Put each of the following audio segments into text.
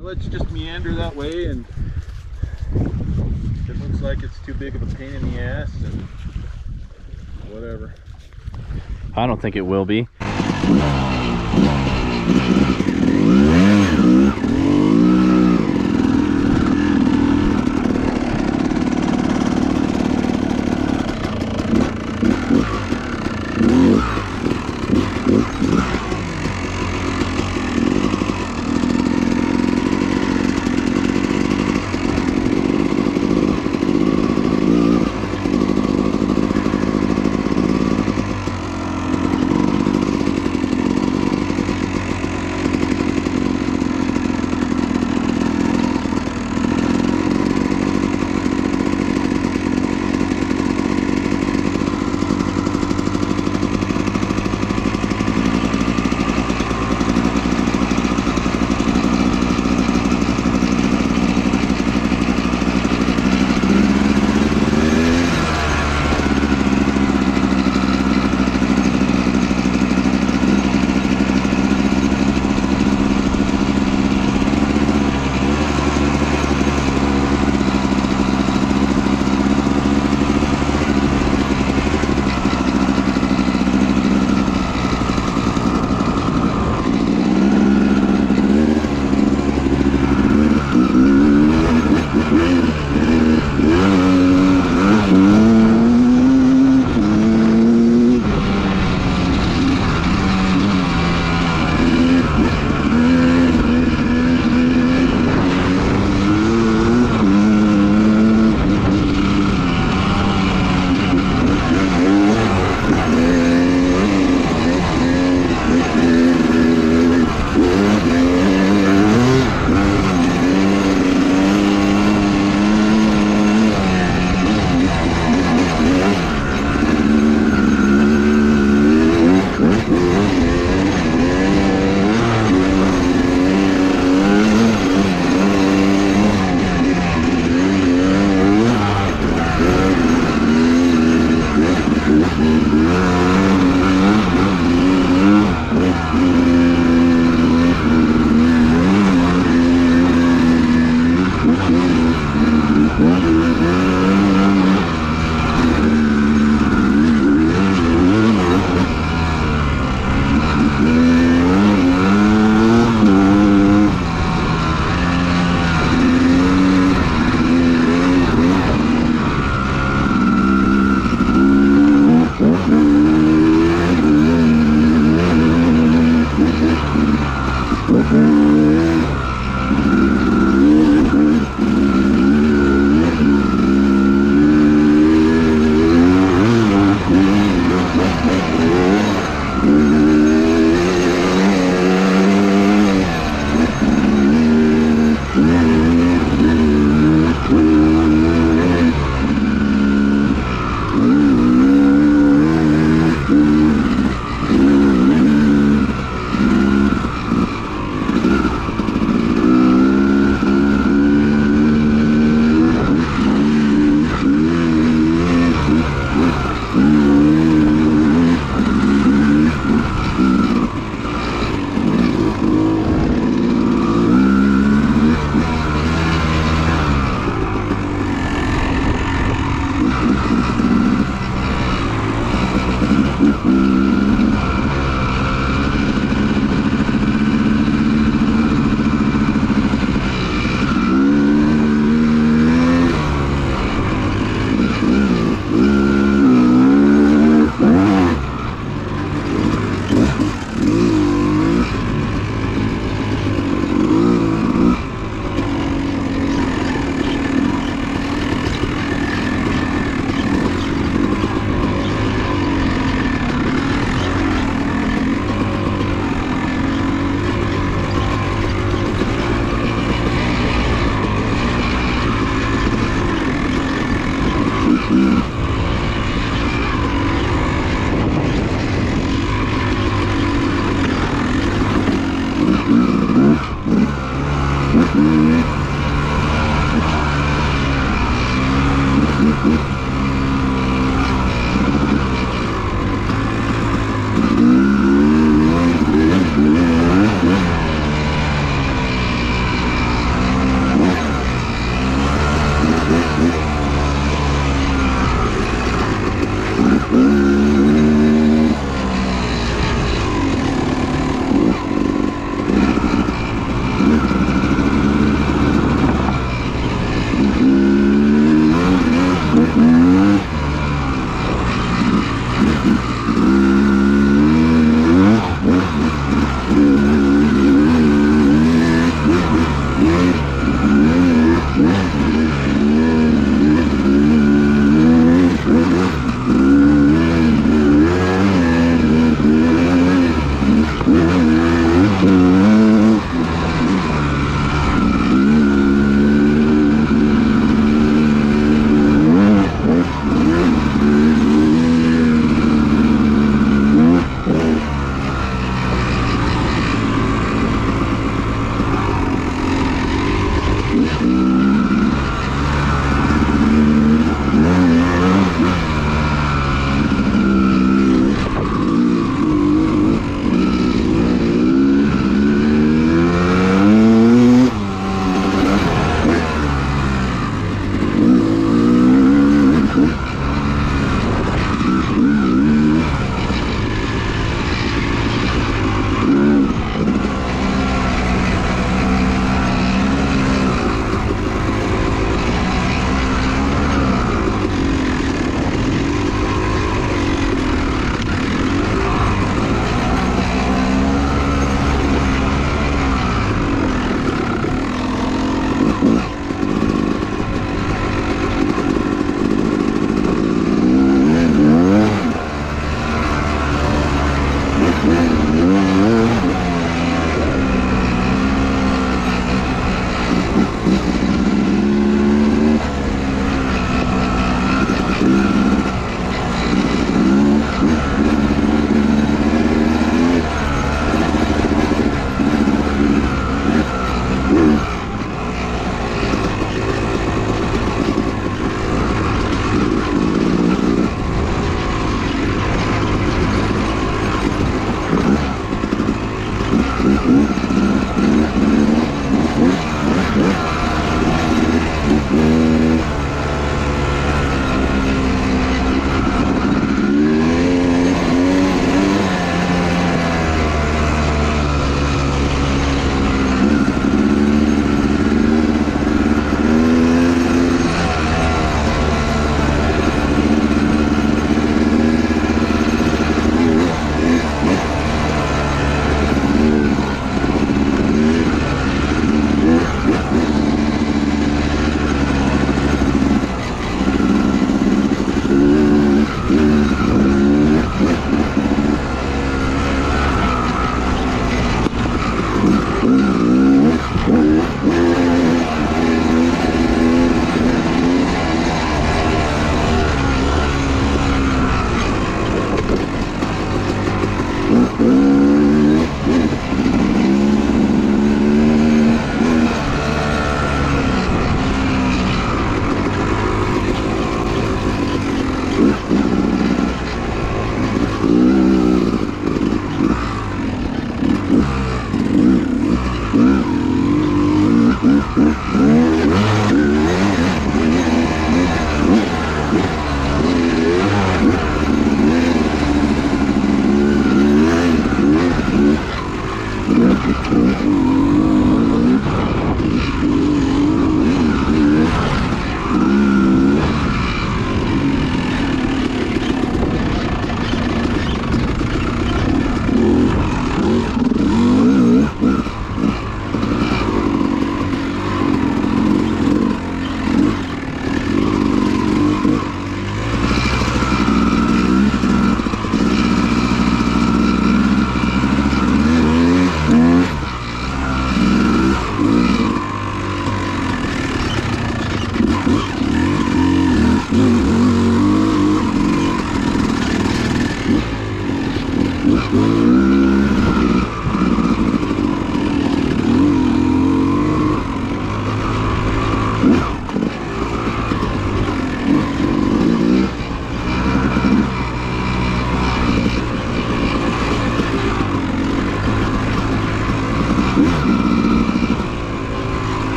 Let's just meander that way, and if it looks like it's too big of a pain in the ass, and whatever. I don't think it will be.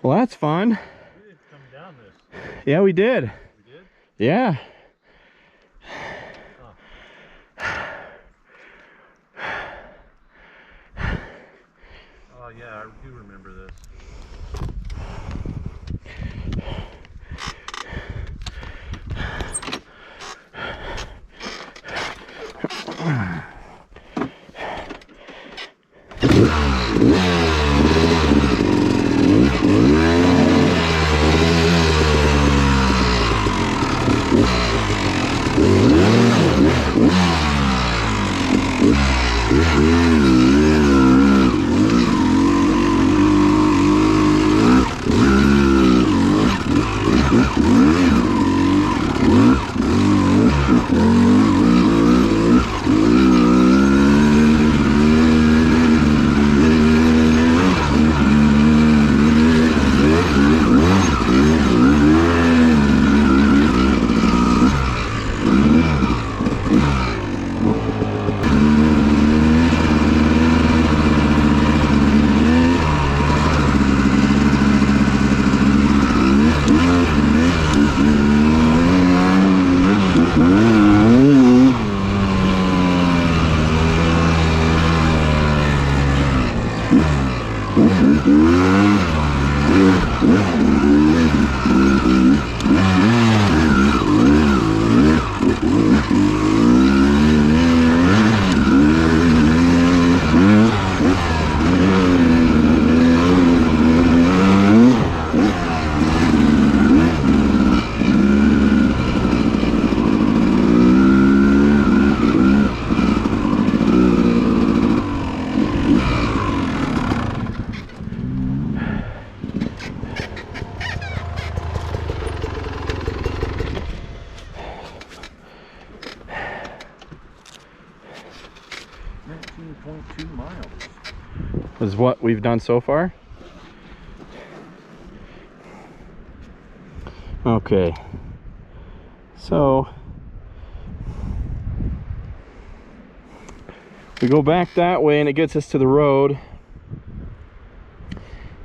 Well, that's fun. We did come down this. Yeah, we did. We did? Yeah. Oh yeah, I do remember this. Is what we've done so far. Okay, so we go back that way and it gets us to the road,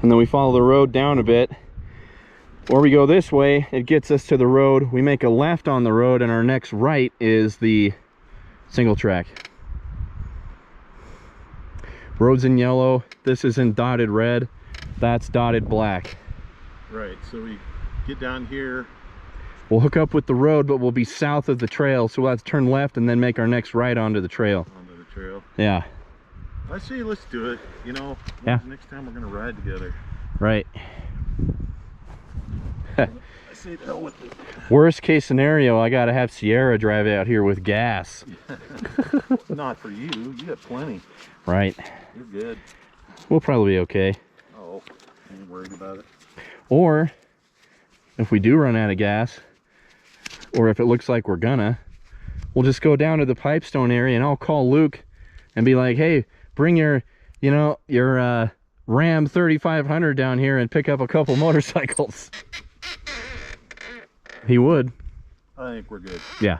and then we follow the road down a bit, or we go this way, it gets us to the road, we make a left on the road, and our next right is the single track. Road's in yellow, this is in dotted red, that's dotted black. Right, so we get down here. We'll hook up with the road, but we'll be south of the trail, so we'll have to turn left and then make our next right onto the trail. Onto the trail. Yeah. I say let's do it. You know, yeah. Next time we're gonna ride together. Right. I say the hell with it. Worst case scenario, I gotta have Sierra drive out here with gas. Not for you. You got plenty. Right. You're good. We'll probably be okay. Oh, I ain't worried about it. Or if we do run out of gas, or if it looks like we're gonna, we'll just go down to the Pipestone area and I'll call Luke and be like, hey, bring your, you know, your Ram 3500 down here and pick up a couple motorcycles. He would. I think we're good. Yeah.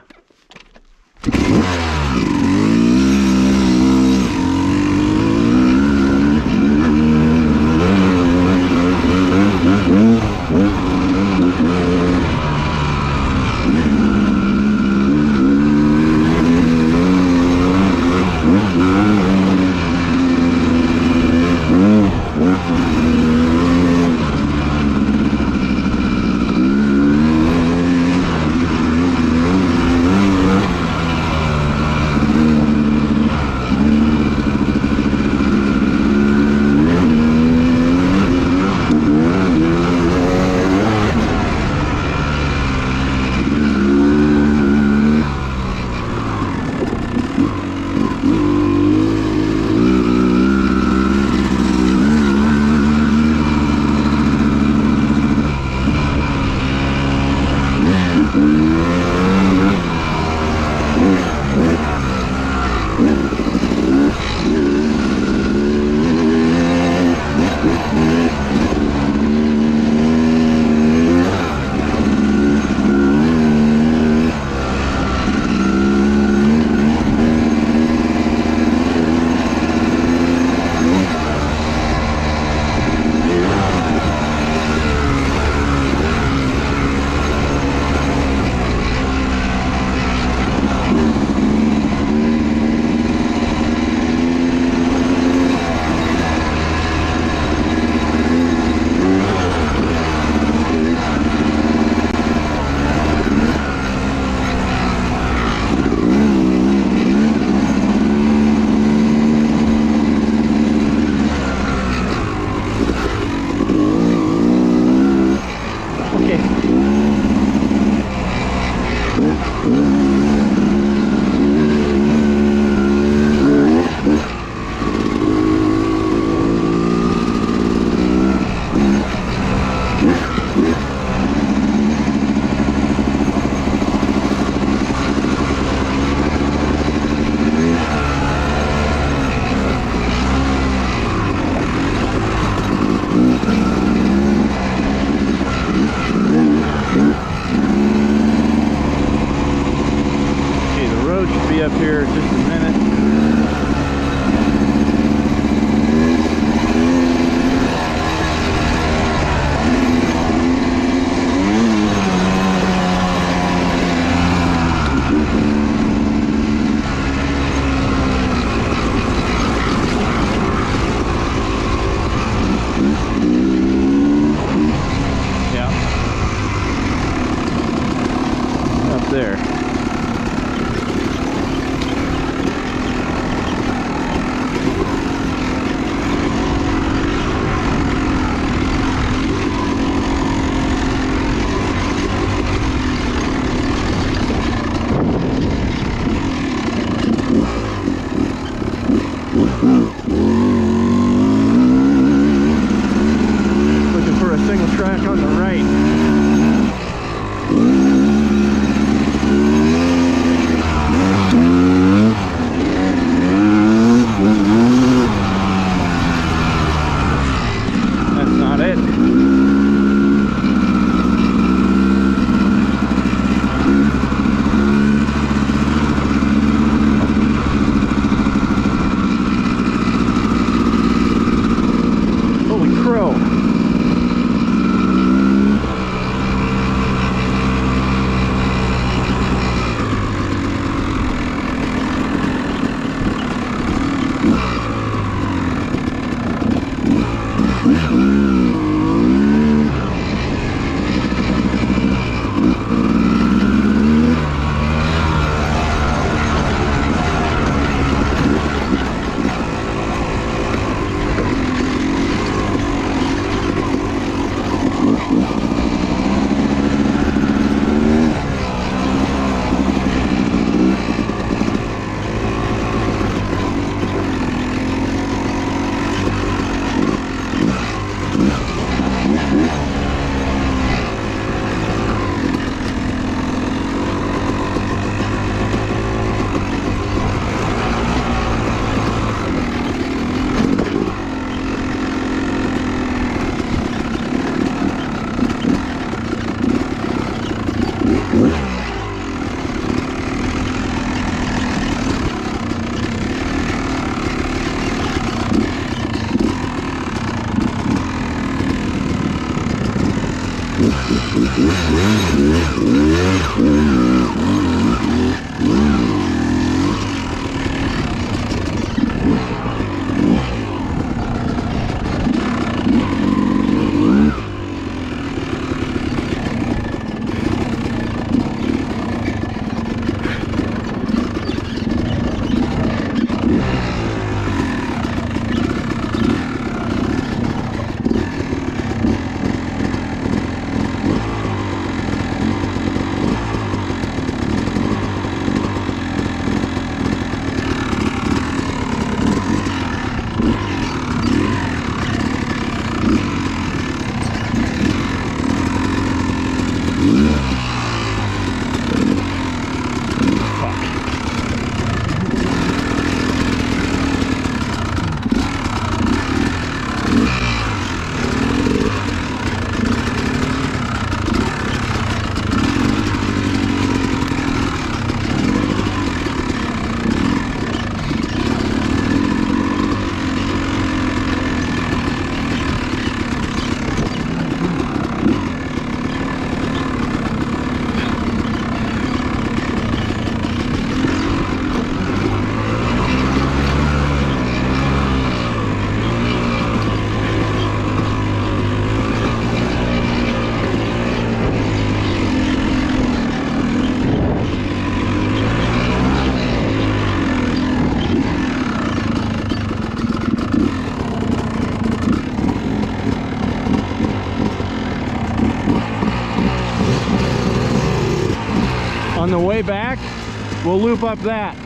On the way back, we'll loop up that.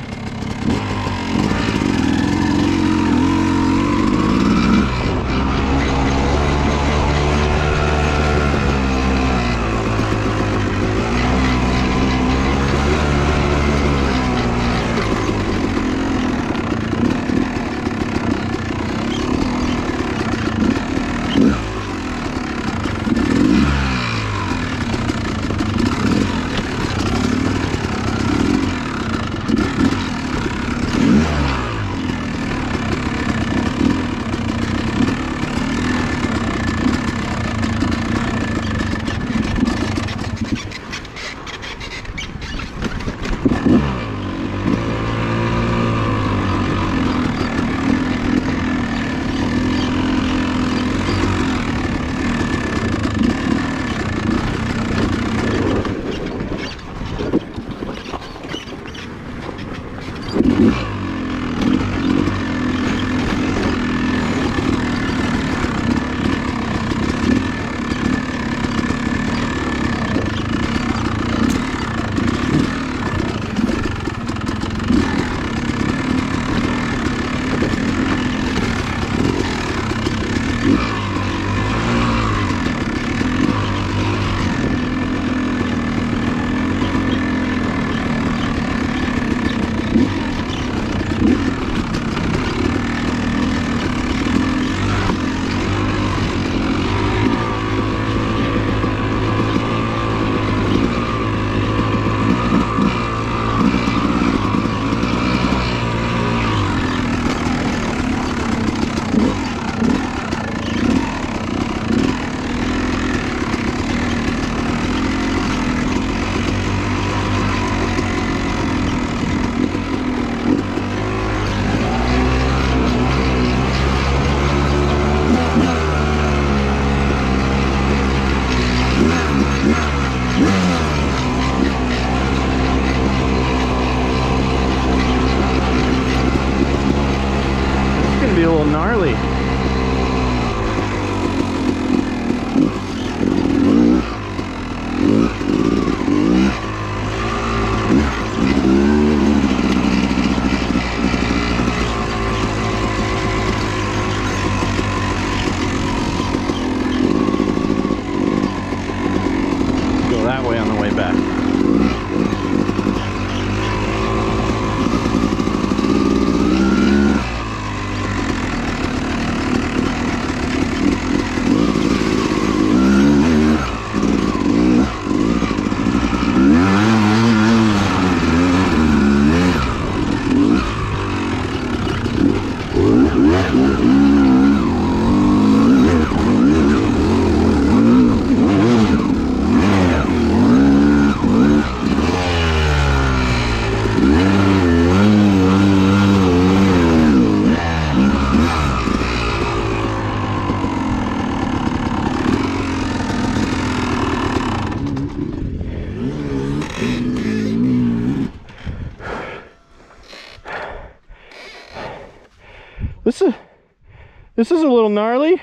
this is a little gnarly.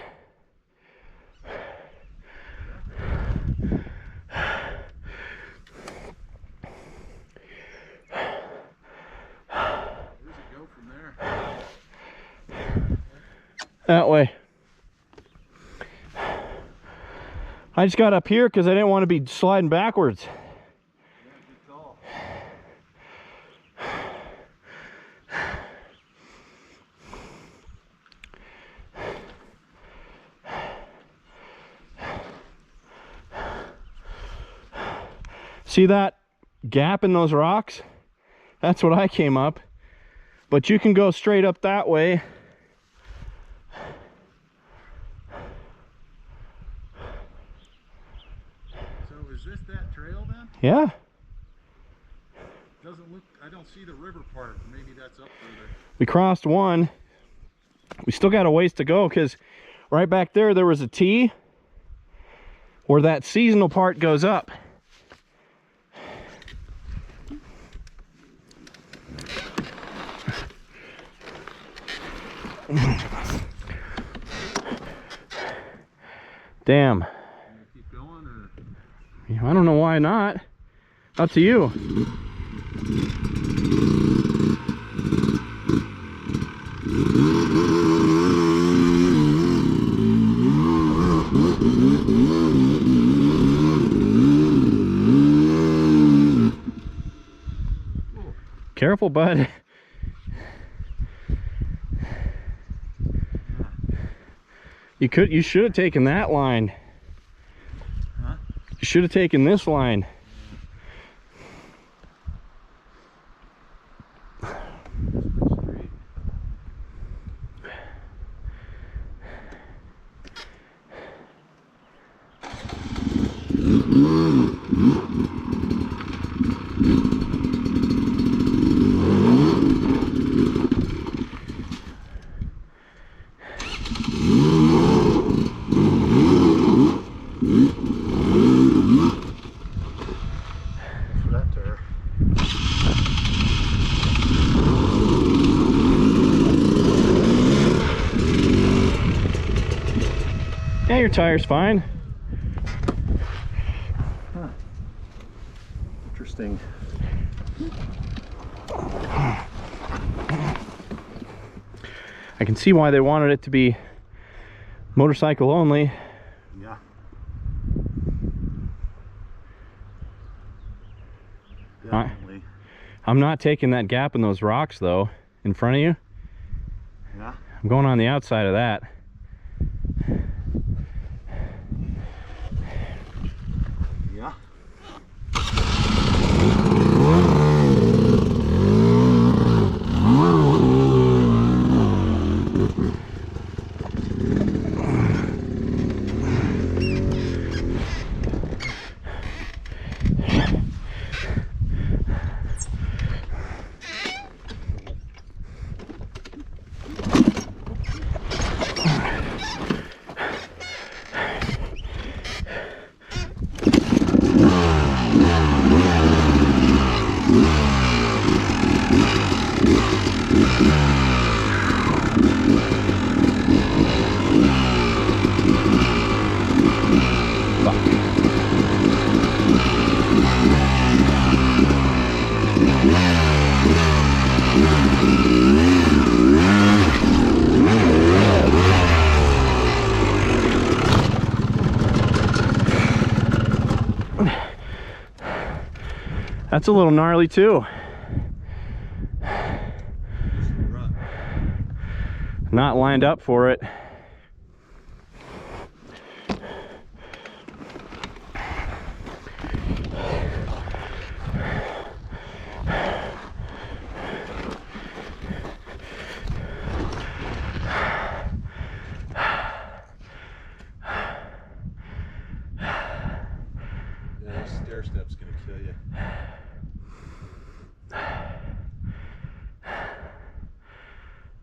That way. I just got up here because I didn't want to be sliding backwards. See that gap in those rocks? That's what I came up. But you can go straight up that way. Is this that trail then? Yeah. Doesn't look, I don't see the river part. Maybe that's up further. We crossed one. We still got a ways to go because right back there was a T where that seasonal part goes up. Damn. Keep going, or? I don't know why not. Up to you. Careful, bud. You should have taken that line. Huh? You should have taken this line. Yeah, your tire's fine. Huh. Interesting. I can see why they wanted it to be motorcycle only. Yeah. Definitely. I'm not taking that gap in those rocks though, in front of you. Yeah. I'm going on the outside of that. Yeah. That's a little gnarly too. Not lined up for it. Yeah, this stair step's gonna kill you.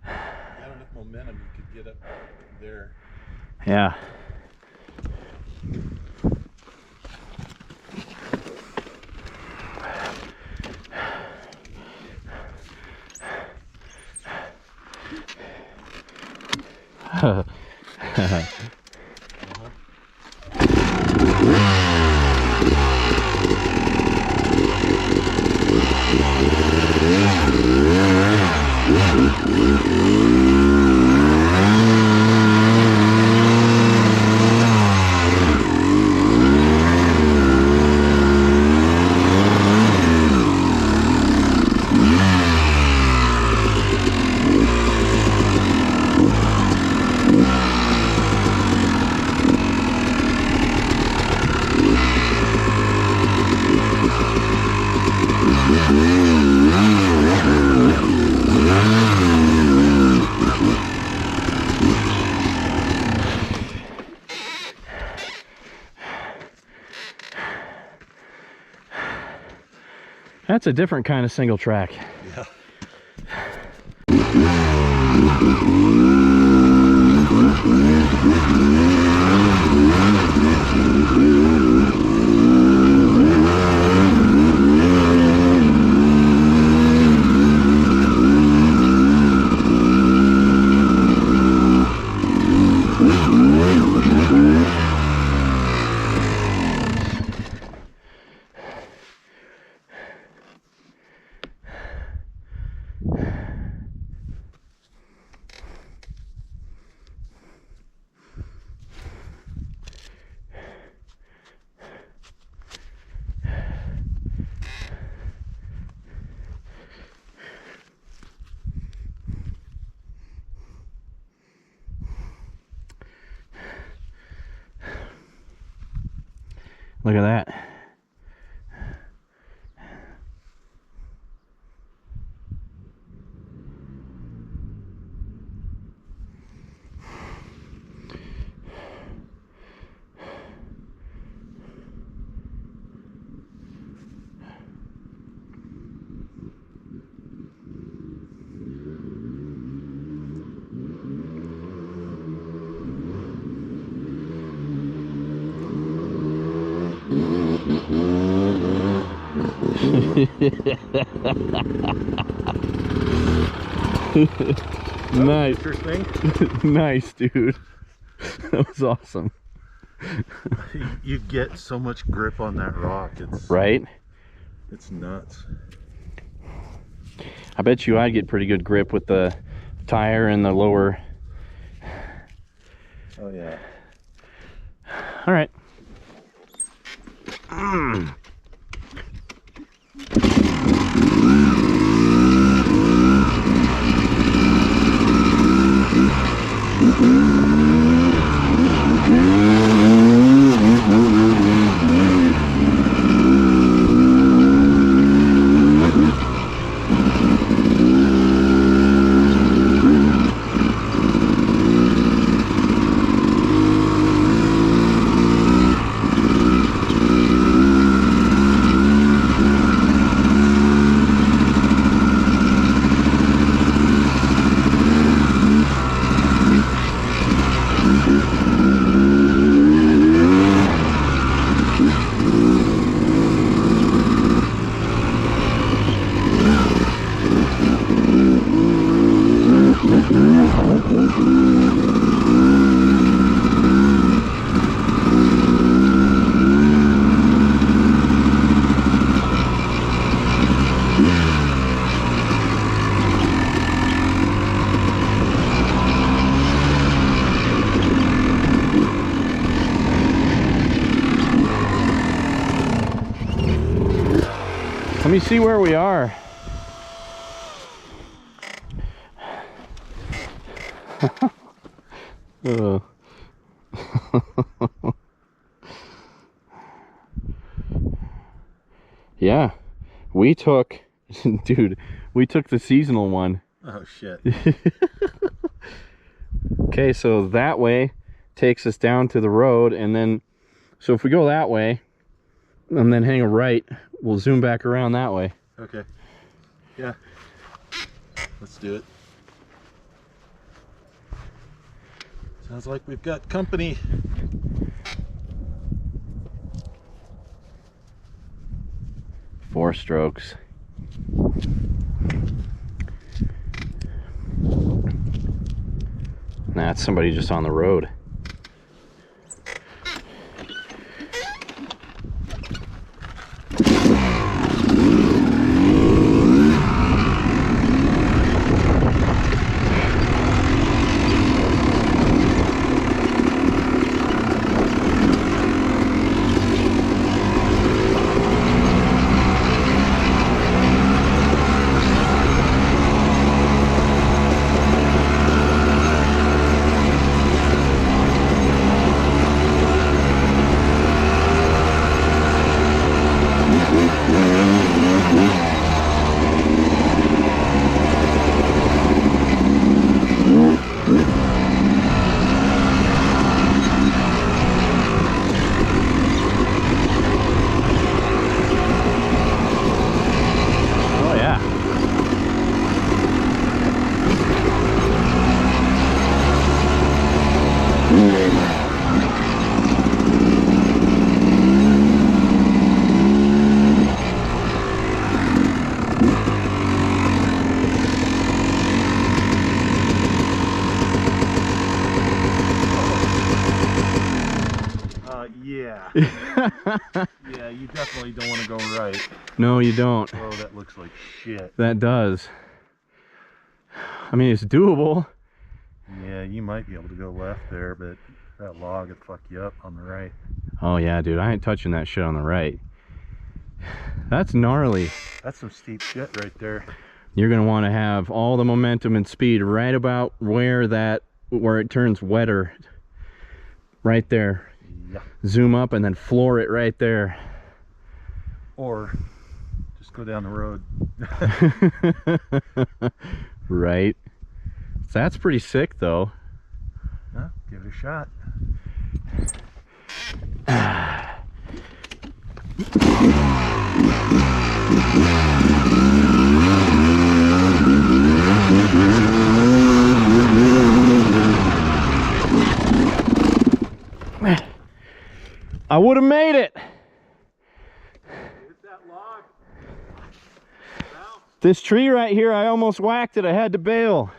Had enough momentum, you could get up there. Yeah. That's a different kind of single track. Yeah. Look at that. Nice. Interesting. Nice, dude. That was awesome. You get so much grip on that rock. It's right. It's nuts. I bet you I'd get pretty good grip with the tire and the lower. Oh yeah. All right. Let me see where we are. Yeah, we took, dude, we took the seasonal one. Oh shit. Okay, so that way takes us down to the road, and then, so if we go that way and then hang a right, we'll zoom back around that way. Okay. Yeah. Let's do it. Sounds like we've got company. 4 strokes. Nah, it's somebody just on the road. Yeah. Yeah, you definitely don't want to go right. No, you don't. Oh, that looks like shit. That does. I mean, it's doable. Yeah, you might be able to go left there, but that log would fuck you up on the right. Oh yeah, dude, I ain't touching that shit on the right. That's gnarly. That's some steep shit right there. You're gonna want to have all the momentum and speed right about where it turns wetter. Right there. Yeah. Zoom up and then floor it right there. Or just go down the road. Right. So that's pretty sick though. Huh? Give it a shot. I would have made it. Hit that log. This tree right here, I almost whacked it. I had to bail.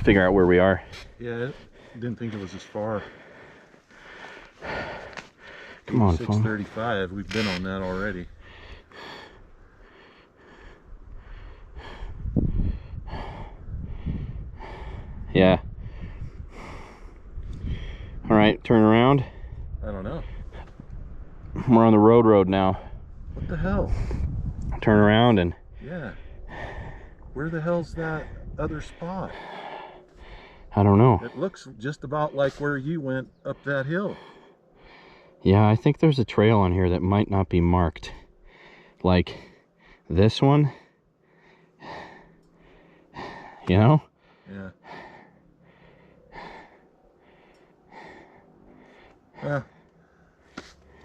figure out where we are. Yeah, didn't think it was as far. Come on, phone. 635. We've been on that already. Yeah. All right, turn around. I don't know. We're on the road now. What the hell? Turn around and... Yeah. Where the hell's that other spot? I don't know. It looks just about like where you went up that hill. Yeah, I think there's a trail on here that might not be marked. Like this one. You know? Yeah.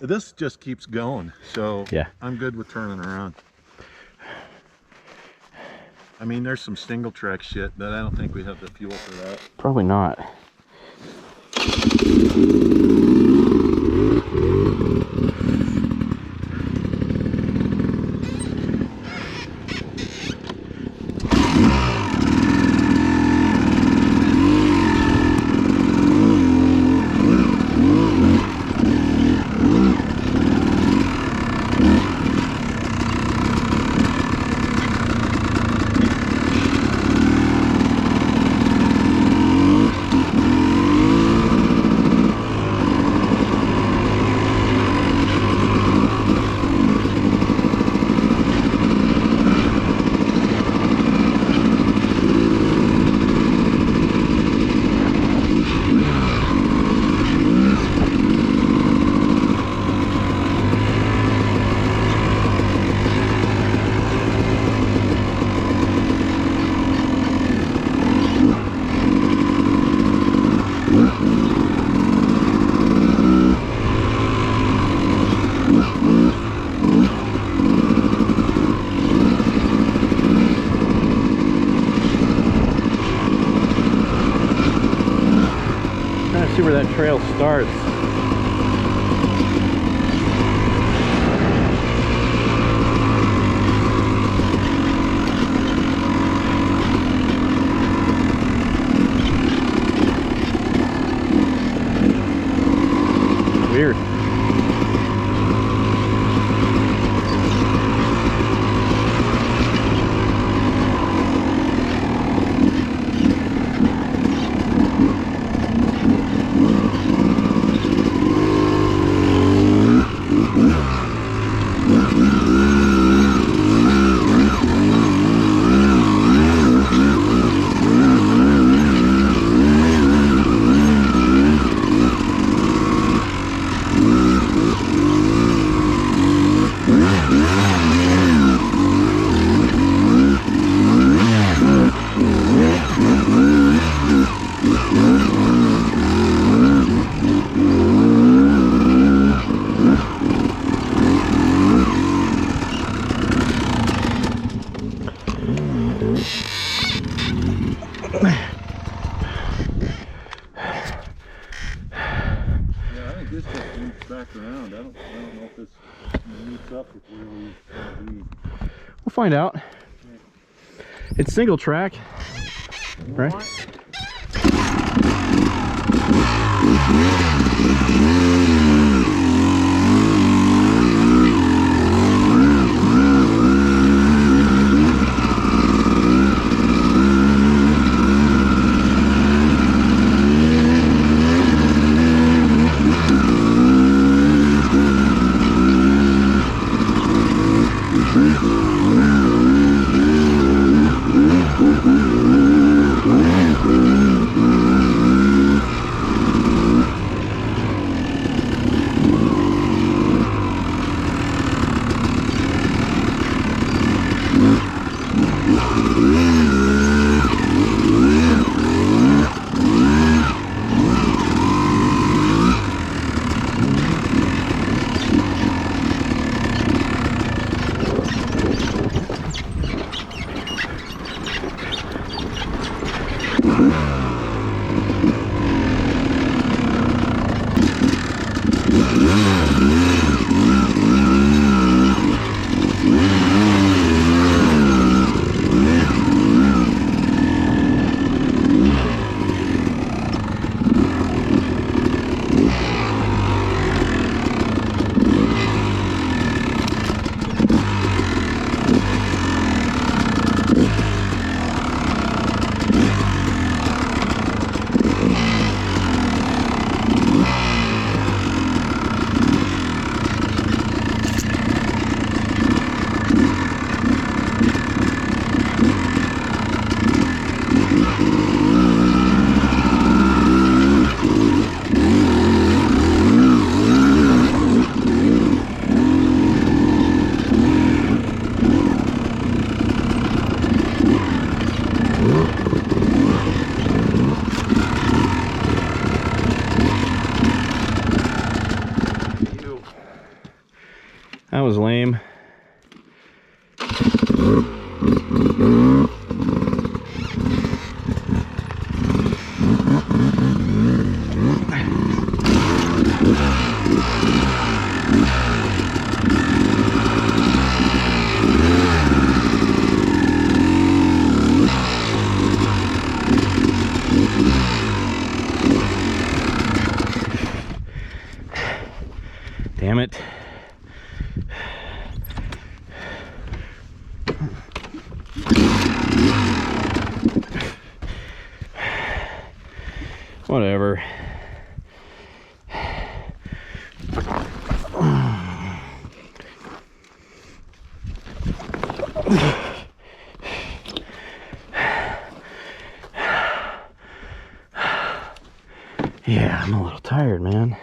This just keeps going, so yeah, I'm good with turning around. I mean, there's some single track shit, but I don't think we have the fuel for that. Probably not. See where that trail starts. Weird. Back around. I don't know if this meets up with where we want to be. We'll find out. It's single track, right? Damn it. Whatever. Yeah, I'm a little tired, man.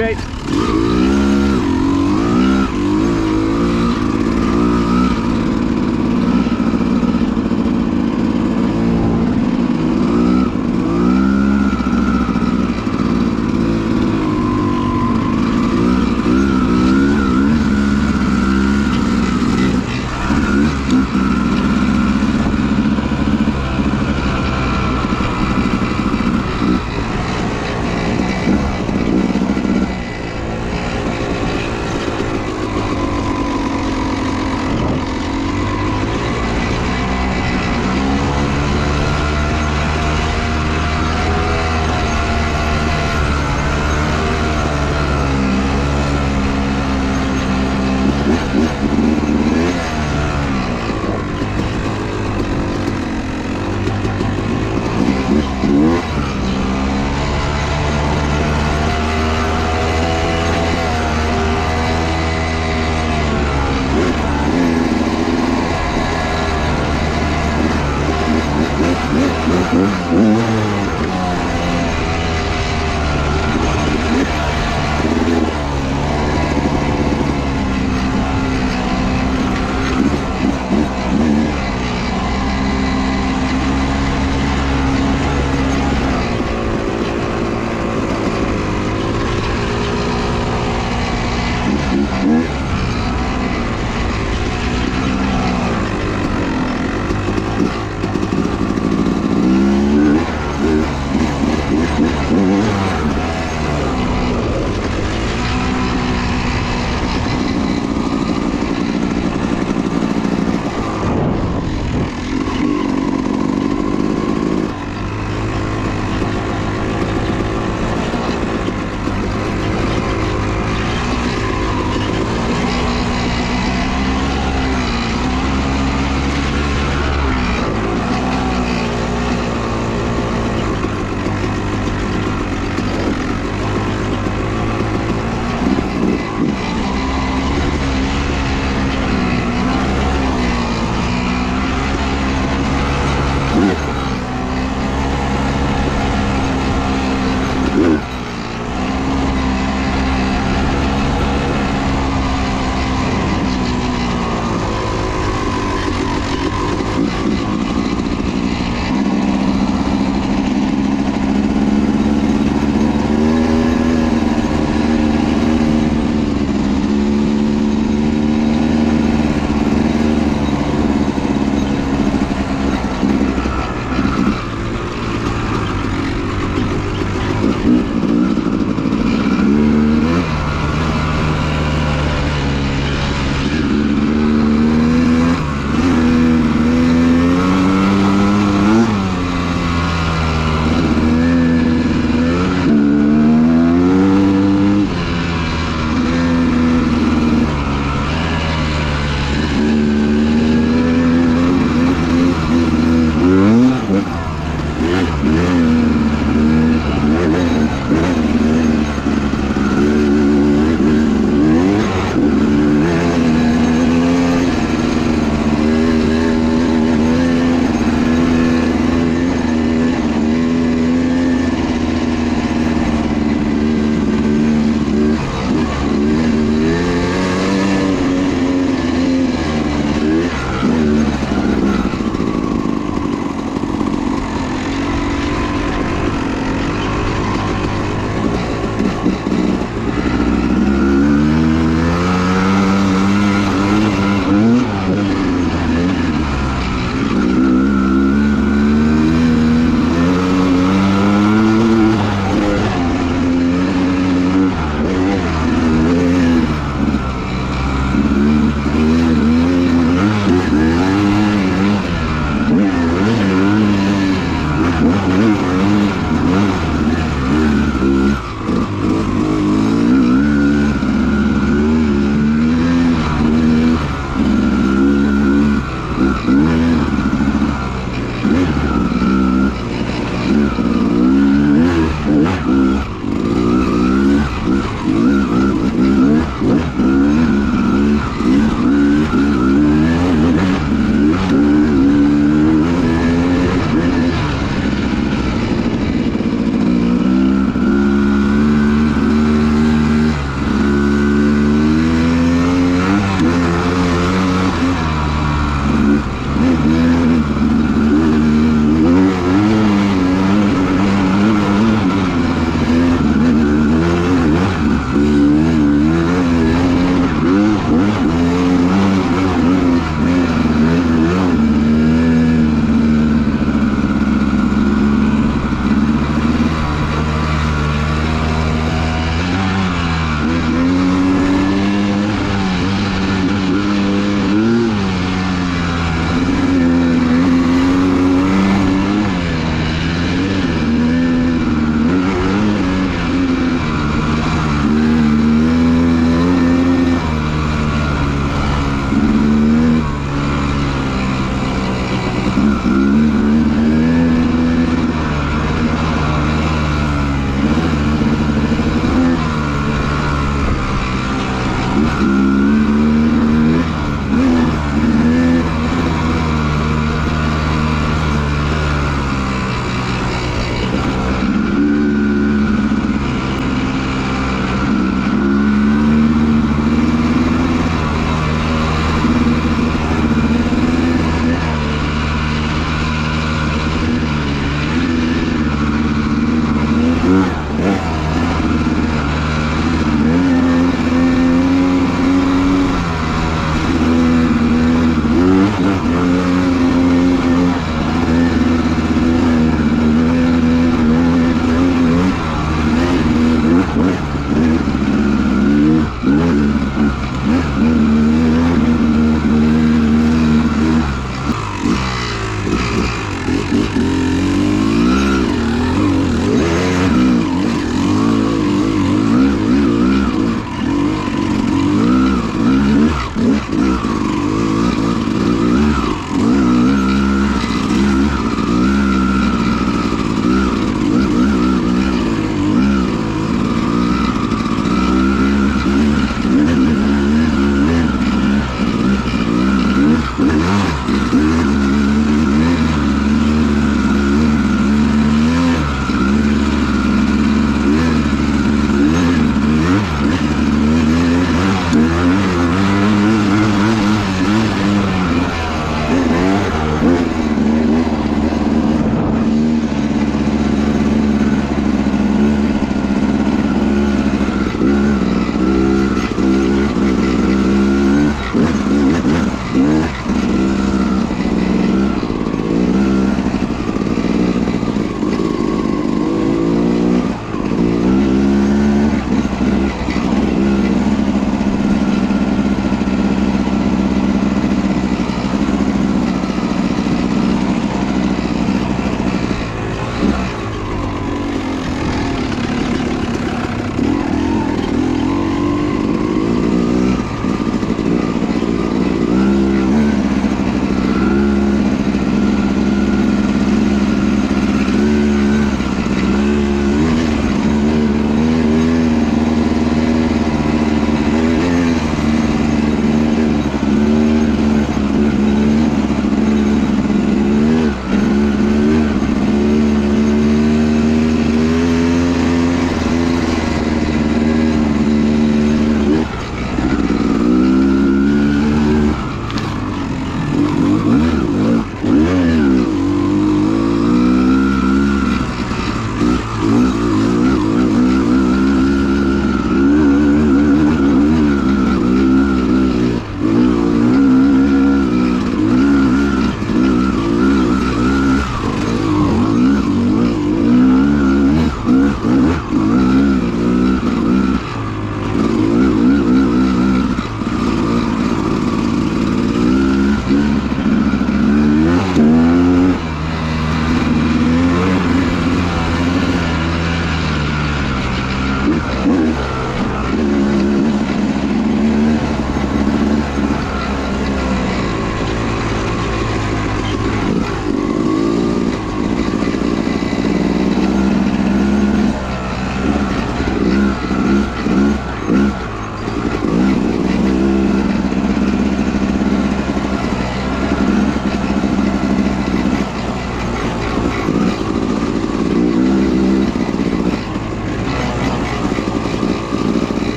Okay.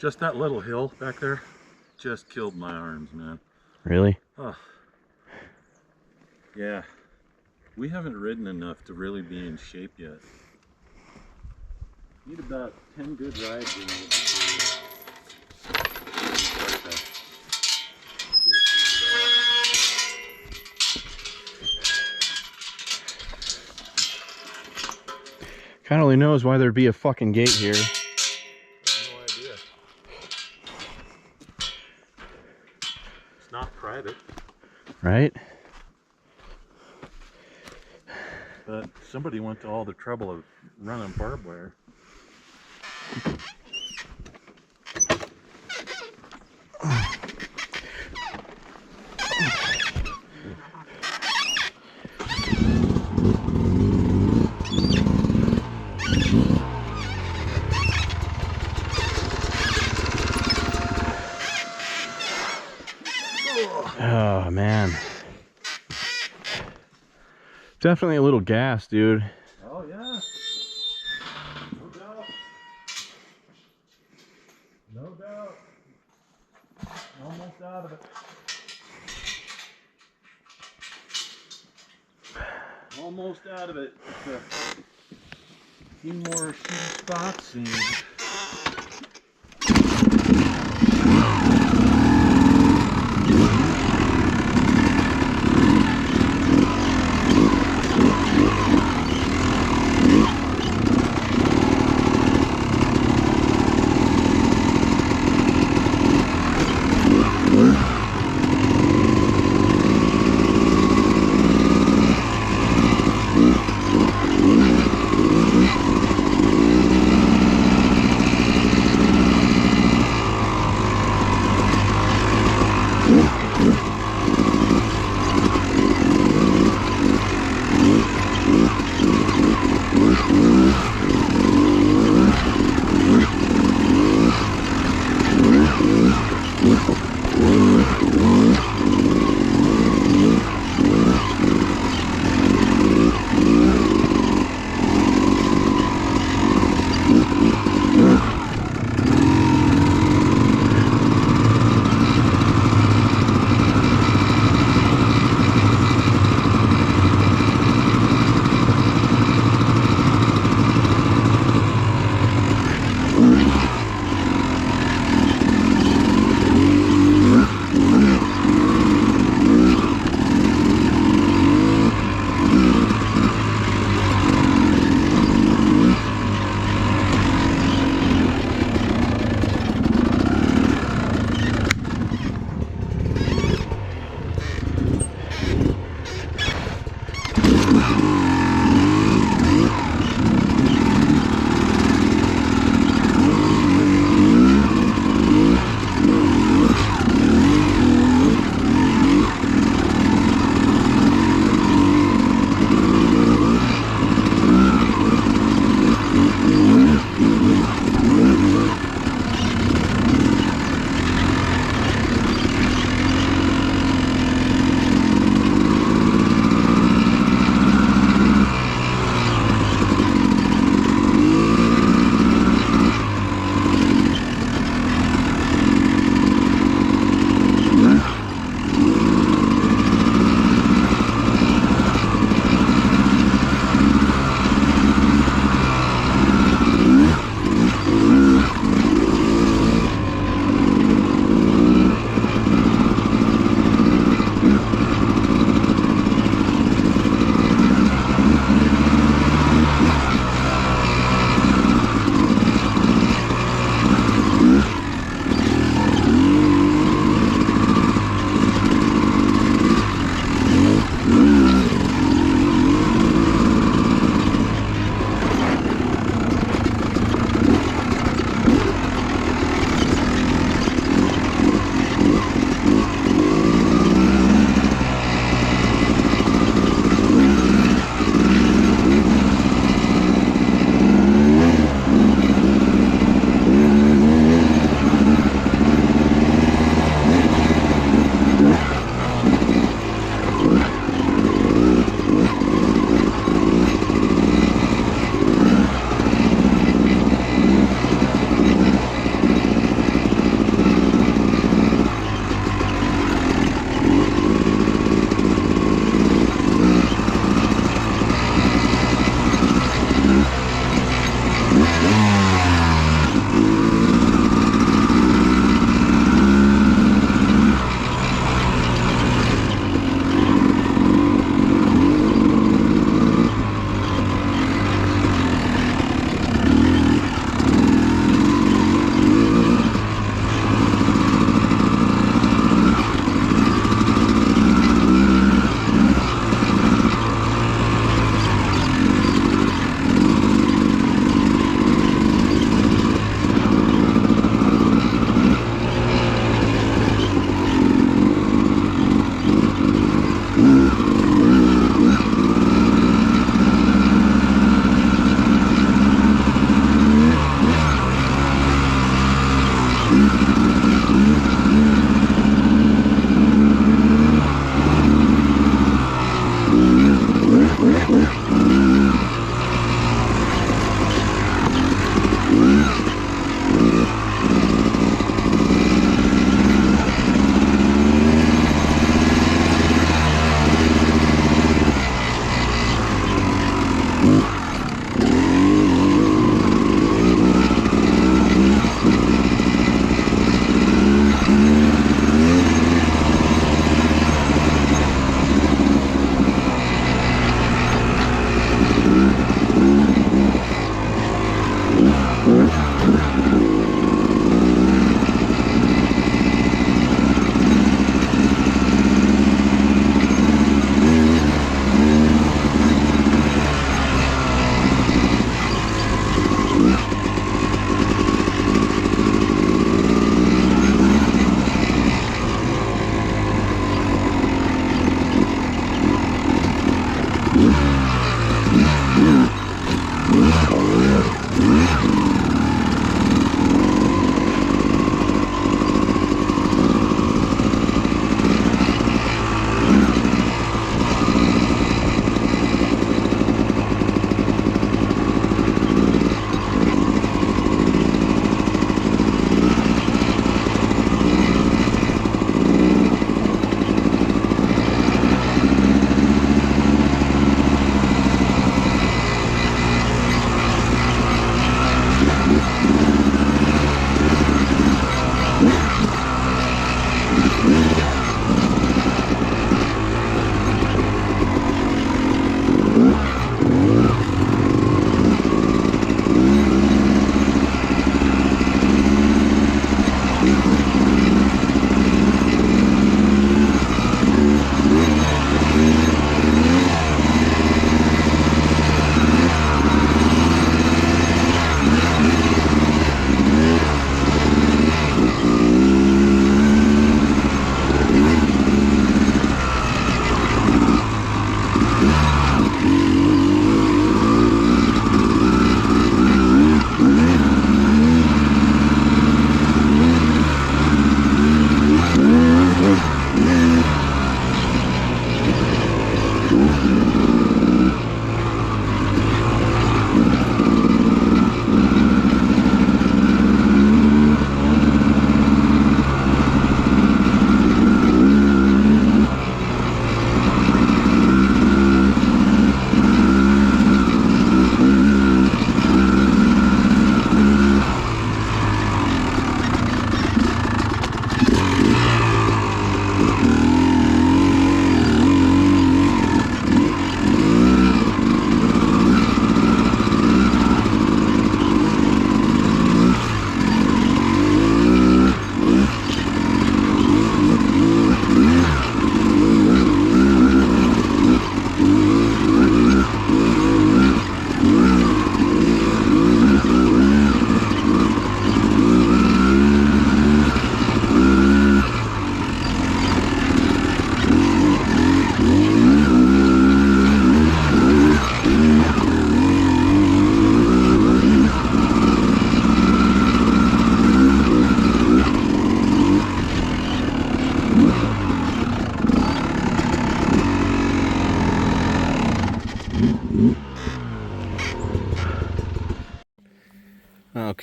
Just that little hill back there just killed my arms, man. Really? Oh. Yeah. We haven't ridden enough to really be in shape yet. Need about 10 good rides in it before we start to get it God only knows why there'd be a fucking gate here. I have no idea. It's not private, Right? but somebody went to all the trouble of running barbed wire. Oh man. Definitely a little gas, dude. Oh yeah. No doubt. No doubt. Almost out of it. Almost out of it. Just a few more shooting spots and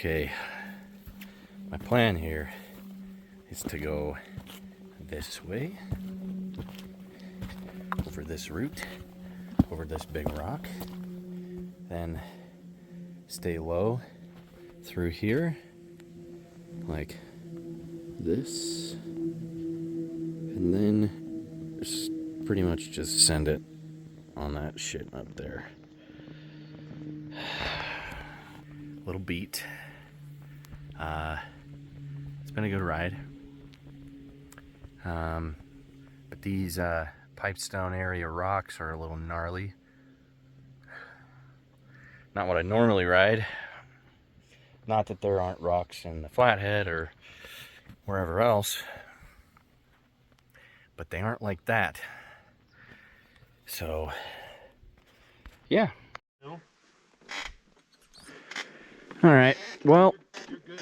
Okay, my plan here is to go this way, over this route, over this big rock, then stay low through here, like this, and then just pretty much just send it on that shit up there. Little beat. It's been a good ride. But these Pipestone area rocks are a little gnarly. Not what I normally ride. Not that there aren't rocks in the Flathead or wherever else, but they aren't like that. So, yeah. No? All right. Well. You're good.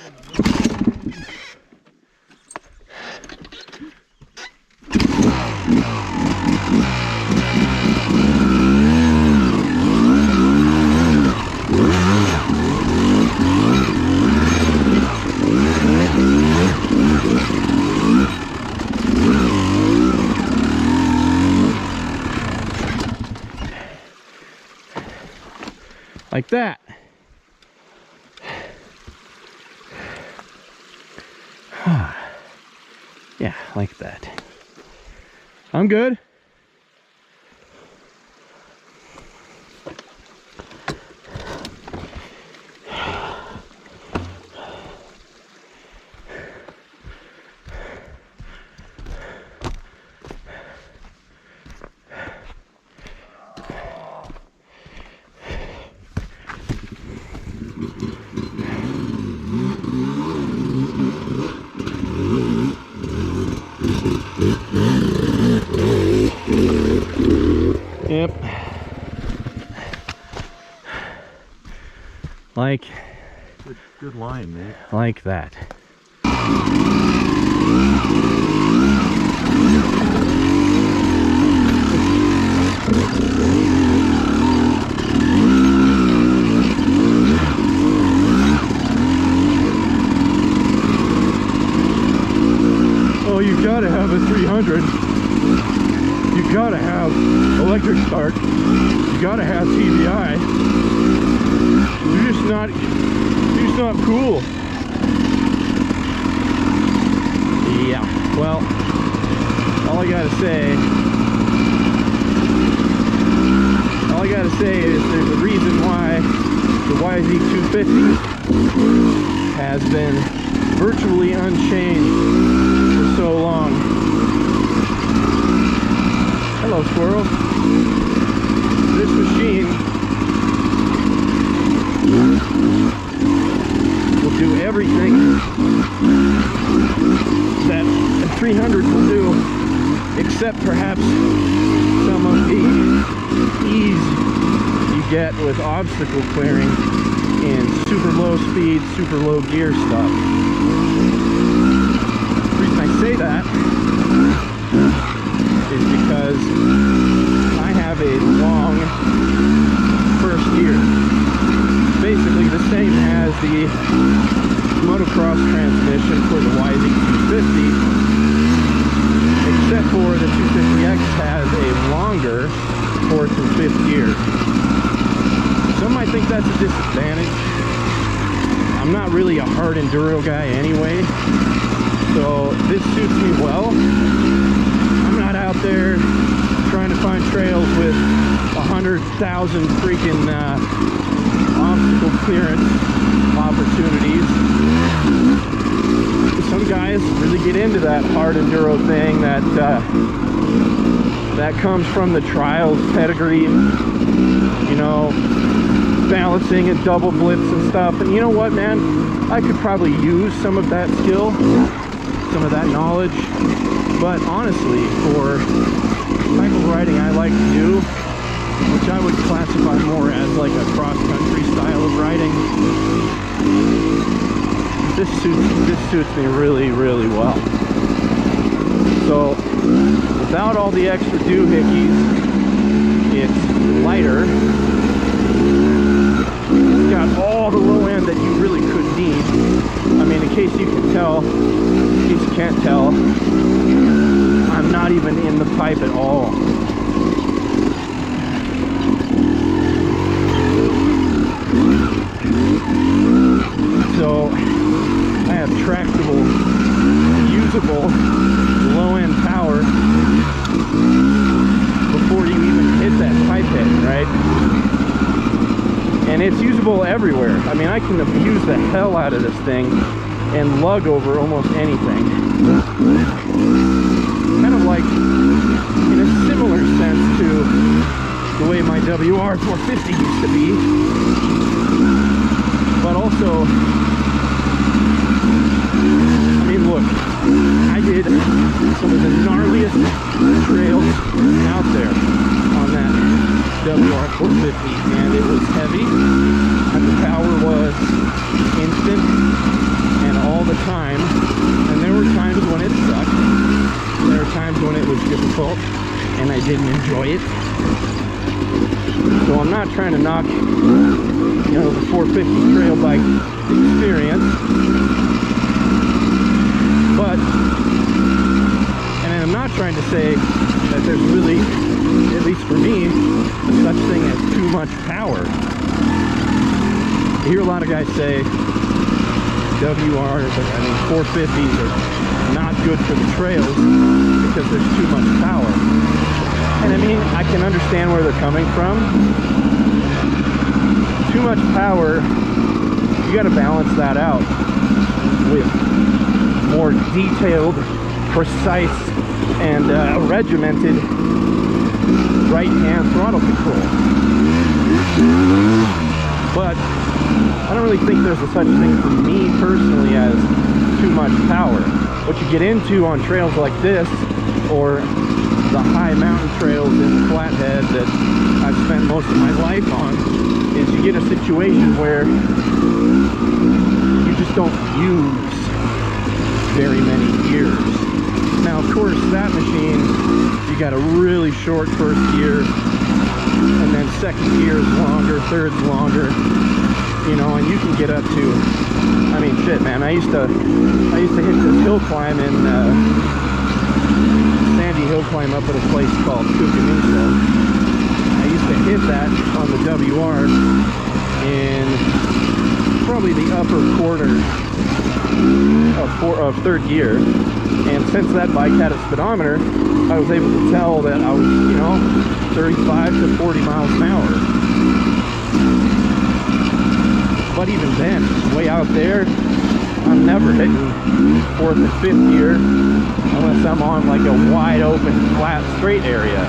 Like that. Yeah, like that. I'm good. Yep. Like Good line, mate. like that. Oh, you gotta have a 300. You gotta have electric start. You gotta have TBI. You're just not cool. Yeah. Well, all I gotta say is there's a reason why the YZ250 has been virtually unchanged for so long. Hello, squirrel. This machine will do everything that a 300 will do, except perhaps some of the ease you get with obstacle clearing in super low speed, super low gear stuff. The reason I say that is because I have a long first gear. Basically the same as the motocross transmission for the YZ250, except for the 250X has a longer fourth and fifth gear. Some might think that's a disadvantage. I'm not really a hard enduro guy anyway, so this suits me well. I'm not out there trying to find trails with 100,000 freaking obstacle clearance opportunities. Some guys really get into that hard enduro thing that comes from the trials pedigree, you know, balancing and double blips and stuff. And you know what, man, I could probably use some of that skill, some of that knowledge, but honestly, for the type of riding I like to do, which I would classify more as like a cross-country style of riding, this suits me really, really well. So without all the extra doohickeys, it's lighter, it's got got all the low end that you really could need. I mean, in case you can tell, in case you can't tell, I'm not even in the pipe at all. So I have tractable, usable, low-end power before you even hit that pipe head, right? And it's usable everywhere. I mean, I can abuse the hell out of this thing and lug over almost anything. Kind of like, in a similar sense to the way my WR450 used to be. But also, I mean, look, I did some of the gnarliest trails out there on that WR450, and it was heavy, and the power was instant and all the time, and there were times when it sucked, there were times when it was difficult, and I didn't enjoy it. So I'm not trying to knock, you know, the 450 trail bike experience, but, and I'm not trying to say that there's really, at least for me, such thing as too much power. I hear a lot of guys say WRs, I mean 450s are not good for the trails because there's too much power. And I mean, I can understand where they're coming from. Too much power, you got to balance that out with more detailed, precise, and regimented right-hand throttle control. But I don't really think there's a such thing for me personally as too much power. What you get into on trails like this, or the high mountain trails in the Flathead that I've spent most of my life on, is you get a situation where you just don't use very many gears. Now, of course, that machine, you got a really short first gear, and then second gear is longer, third's longer, you know, and you can get up to, I mean, shit, man, I used to hit this hill climb in Sandy Hill climb up at a place called Cucanusa. I used to hit that on the WR in probably the upper quarter of third gear, and since that bike had a speedometer, I was able to tell that I was, you know, 35 to 40 miles an hour. But even then, way out there, I'm never hitting fourth and fifth gear unless I'm on like a wide open, flat, straight area.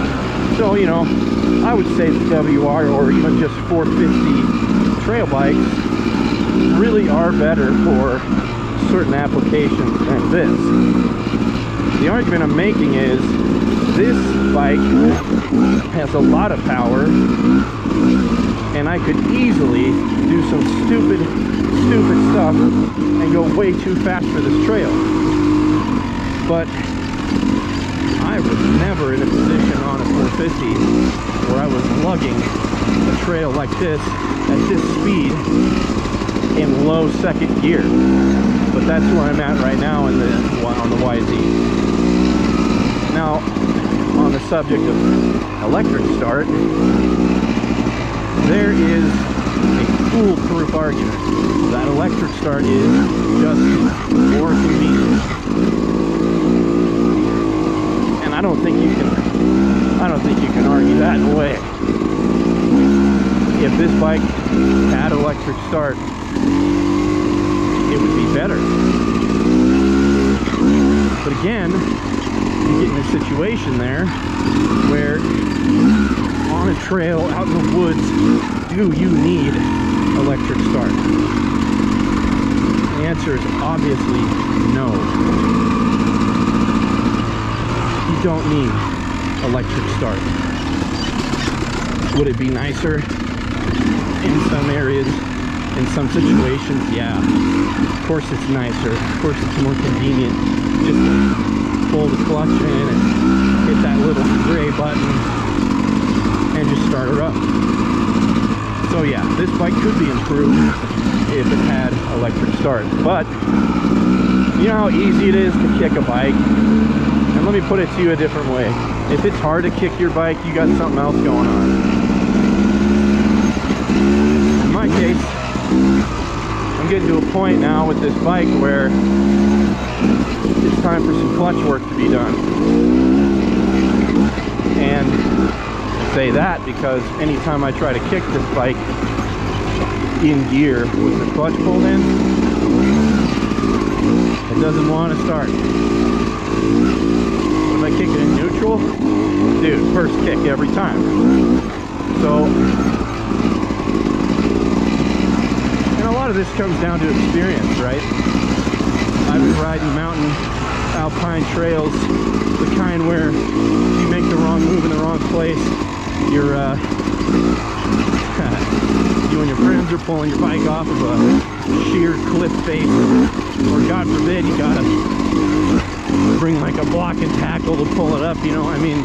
So, you know, I would say the WR or even just 450 trail bikes really are better for certain applications than this. The argument I'm making is this bike has a lot of power, and I could easily do some stupid stuff and go way too fast for this trail. But I was never in a position on a 450 where I was lugging a trail like this at this speed in low second gear. But that's where I'm at right now on the YZ. Now, on the subject of electric start, there is a foolproof argument that electric start is just more convenient. And I don't think you can argue that away. If this bike had electric start, it would be better. But again, you get in a situation there where on a trail out in the woods, do you need electric start? The answer is obviously no. You don't need electric start. Would it be nicer in some areas, in some situations? Yeah, of course it's nicer, of course it's more convenient just to pull the clutch in and hit that little gray button and just start her up. So yeah, this bike could be improved if it had electric start. But you know how easy it is to kick a bike? And let me put it to you a different way. If it's hard to kick your bike, you got something else going on. In my case, I'm getting to a point now with this bike where it's time for some clutch work to be done. And I say that because anytime I try to kick this bike in gear with the clutch pulled in, it doesn't want to start. If I kick it in neutral, dude, first kick every time. So, and a lot of this comes down to experience, right? I've been riding mountain alpine trails, the kind where if you make the wrong move in the wrong place, you're you and your friends are pulling your bike off of a sheer cliff face, or God forbid you gotta bring like a block and tackle to pull it up, you know. I mean,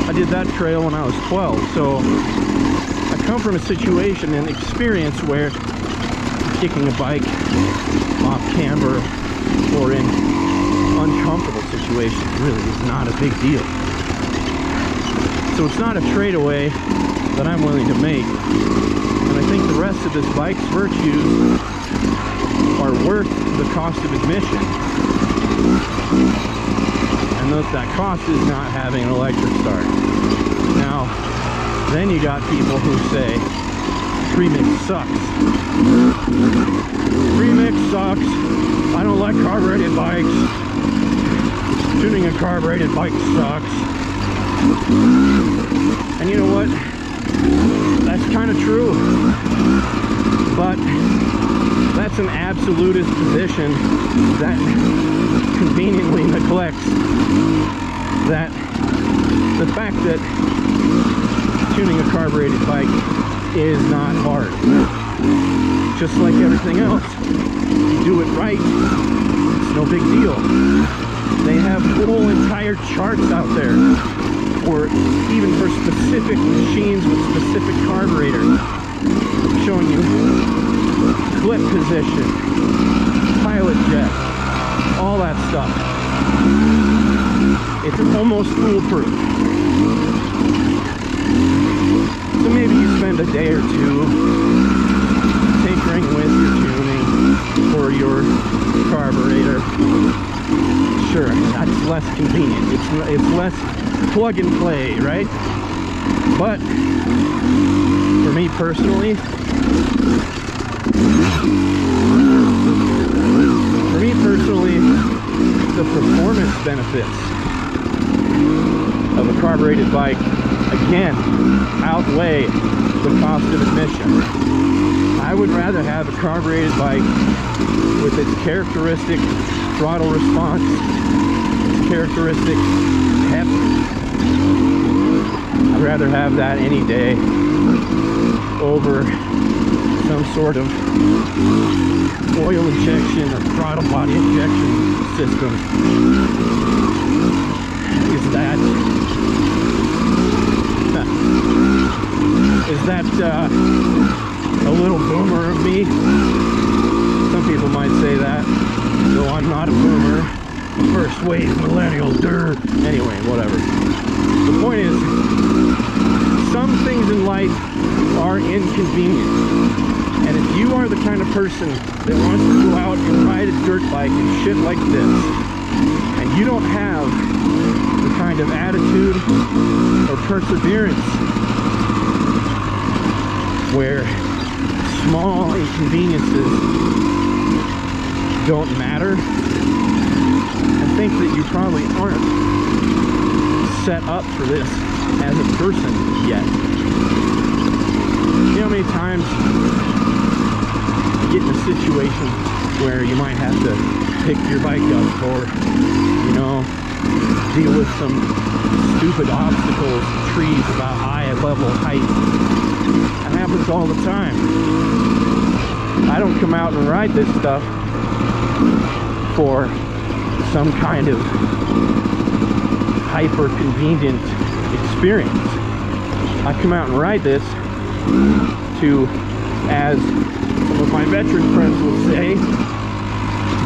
I did that trail when I was 12, so I come from a situation and experience where kicking a bike off camber or in uncomfortable situations really is not a big deal. So it's not a trade-away that I'm willing to make. And I think the rest of this bike's virtues are worth the cost of admission. And that cost is not having an electric start. Now, then you got people who say, premix sucks. Premix sucks. I don't like carbureted bikes. Tuning a carbureted bike sucks. And you know what? That's kind of true. But that's an absolutist position that conveniently neglects that the fact that tuning a carbureted bike is not hard. Just like everything else, you do it right, it's no big deal. They have whole entire charts out there, or even for specific machines with specific carburetors, showing you clip position, pilot jet, all that stuff. It's almost foolproof. So maybe you spend a day or two tinkering with your tuning or your carburetor. Sure, that's less convenient. It's less plug and play, right? But for me personally, the performance benefits of a carbureted bike again outweigh the cost of admission. I would rather have a carbureted bike with its characteristic throttle response, its characteristic heft. I'd rather have that any day over some sort of oil injection or throttle body injection system. Is that a little boomer of me? Some people might say that, though I'm not a boomer. First wave millennial, anyway, whatever. The point is, some things in life are inconvenient. And if you are the kind of person that wants to go out and ride a dirt bike and shit like this, and you don't have the kind of attitude or perseverance where small inconveniences don't matter, I think that you probably aren't set up for this as a person yet. You know how many times you get in a situation where you might have to pick your bike up or, you know, deal with some stupid obstacles, trees about eye level height. That happens all the time. I don't come out and ride this stuff for some kind of hyper convenient experience. I come out and ride this to as some of my veteran friends would say,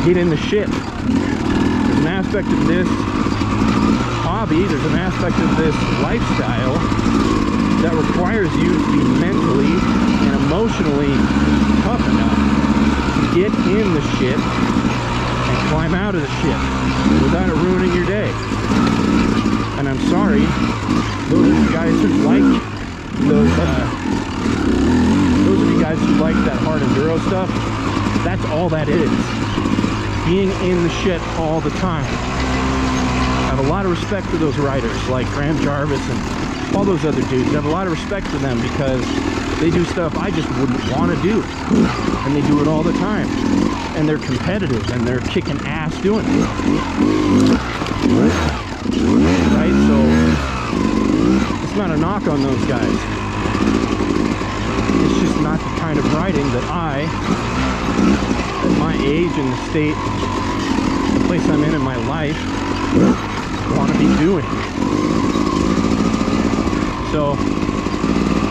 get in the shit. There's an aspect of this hobby, there's an aspect of this lifestyle that requires you to be mentally and emotionally tough enough to get in the shit and climb out of the shit without it ruining your day. And I'm sorry, those of you guys who like those of you guys who like that hard enduro stuff, that's all that is. Being in the shit all the time. I have a lot of respect for those riders like Graham Jarvis and all those other dudes. I have a lot of respect for them because they do stuff I just wouldn't want to do. And they do it all the time. And they're competitive and they're kicking ass doing it. Right? So it's not a knock on those guys. It's just not the kind of riding that I, at my age and the state, the place I'm in my life, want to be doing. So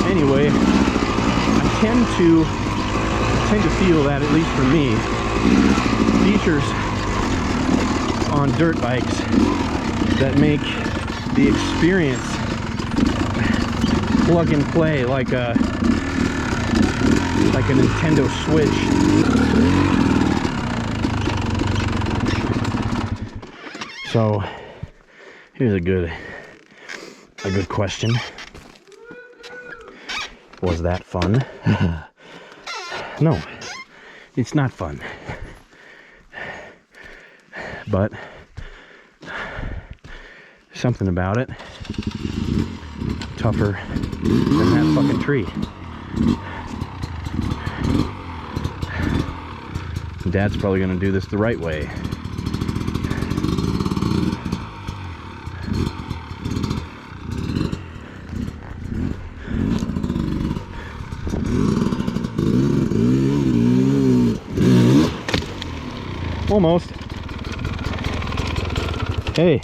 anyway, I tend to feel that, at least for me, features on dirt bikes that make the experience plug and play like a Nintendo Switch. So here's a good question. Was that fun? No, it's not fun. But something about it tougher than that fucking tree. Dad's probably gonna do this the right way. Almost. Hey,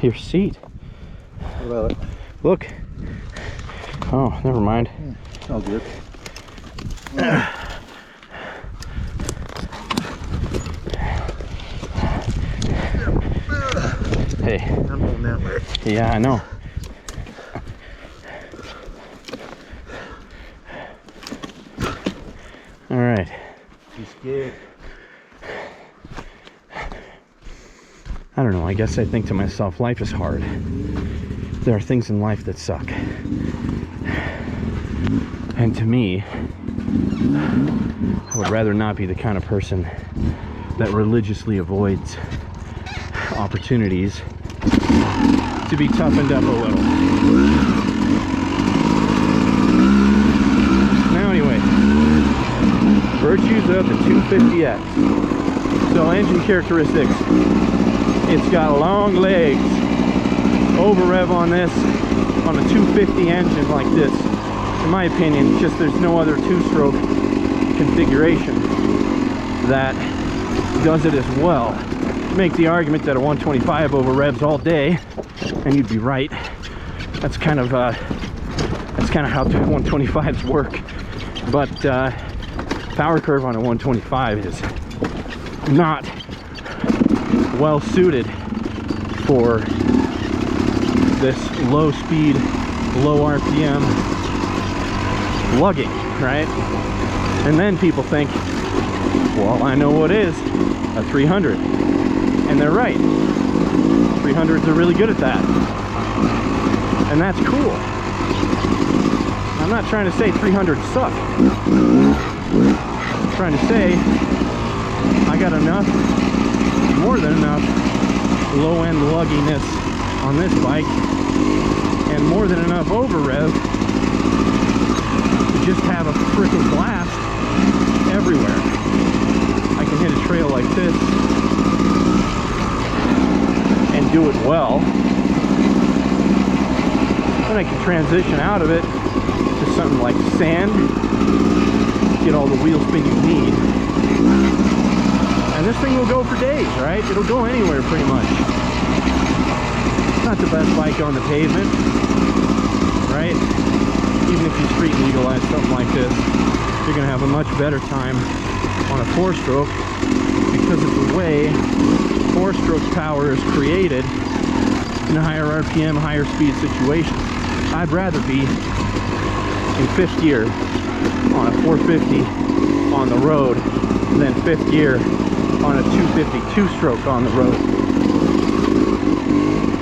your seat. What about it? Look. Oh, never mind. It's all good. Hey. I'm going that way. Yeah, I know. All right. You scared? I don't know, I guess I think to myself, life is hard. There are things in life that suck. And to me, I would rather not be the kind of person that religiously avoids opportunities to be toughened up a little. Now anyway, virtues of the 250X. So engine characteristics. It's got long legs, over rev on this, on a 250 engine like this. In my opinion, just there's no other two-stroke configuration that does it as well. Make the argument that a 125 over revs all day, and you'd be right. That's kind of how 125s work. But power curve on a 125 is not well suited for this low speed, low RPM lugging, right? And then people think, well, I know what is a 300, and they're right. 300s are really good at that, and that's cool. I'm not trying to say 300s suck. I'm trying to say I got enough, more than enough low-end lugginess on this bike, and more than enough over rev to just have a freaking blast everywhere. I can hit a trail like this and do it well. Then I can transition out of it to something like sand, get all the wheel spin you need. And this thing will go for days, right? It'll go anywhere pretty much. It's not the best bike on the pavement, right? Even if you street legalize something like this. you're gonna have a much better time on a 4-stroke because of the way 4-stroke power is created in a higher RPM, higher speed situation. I'd rather be in 5th gear on a 450 on the road than 5th gear on a 250 2-stroke on the road.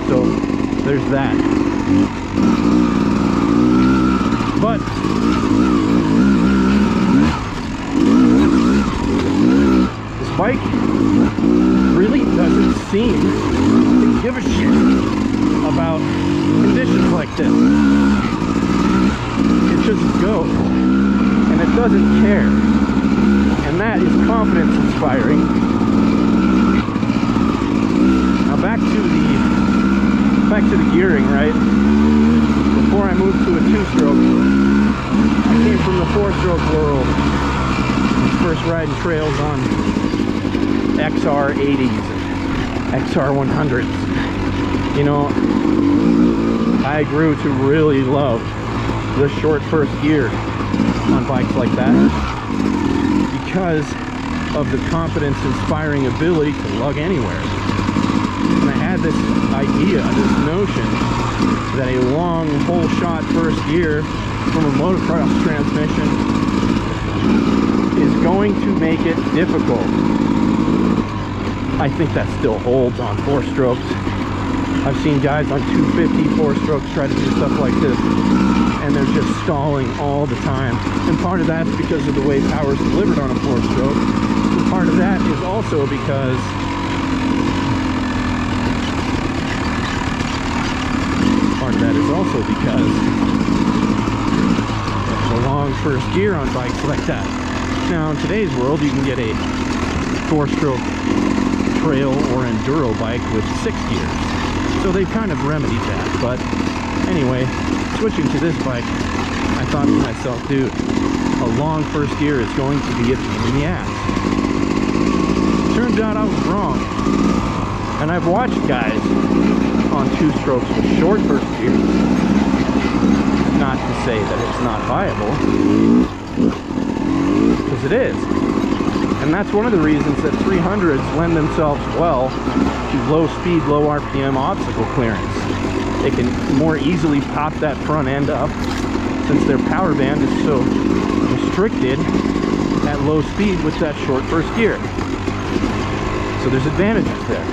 So there's that. But this bike really doesn't seem to give a shit about conditions like this. It just goes, and it doesn't care, and that is confidence inspiring. Now back to the gearing, right? Before I moved to a 2-stroke, I came from the 4-stroke world. First riding trails on XR80s, XR100s. You know, I grew to really love the short first gear on bikes like that because of the confidence inspiring ability to lug anywhere. And I had this idea, this notion that a long whole shot first gear from a motocross transmission is going to make it difficult. I think that still holds on 4-strokes. I've seen guys on 250 4-strokes try to do stuff like this, and they're just stalling all the time. And part of that's because of the way power is delivered on a 4-stroke. And part of that is also because the long first gear on bikes like that. Now in today's world, you can get a 4-stroke trail or enduro bike with 6 gears. So they've kind of remedied that. But anyway, switching to this bike, I thought to myself, dude, a long first gear is going to be a pain in the ass. Turns out I was wrong. And I've watched guys on 2-strokes with short first gears. Not to say that it's not viable, because it is. And that's one of the reasons that 300s lend themselves well to low speed, low RPM obstacle clearance. They can more easily pop that front end up since their power band is so restricted at low speed with that short first gear. So there's advantages there.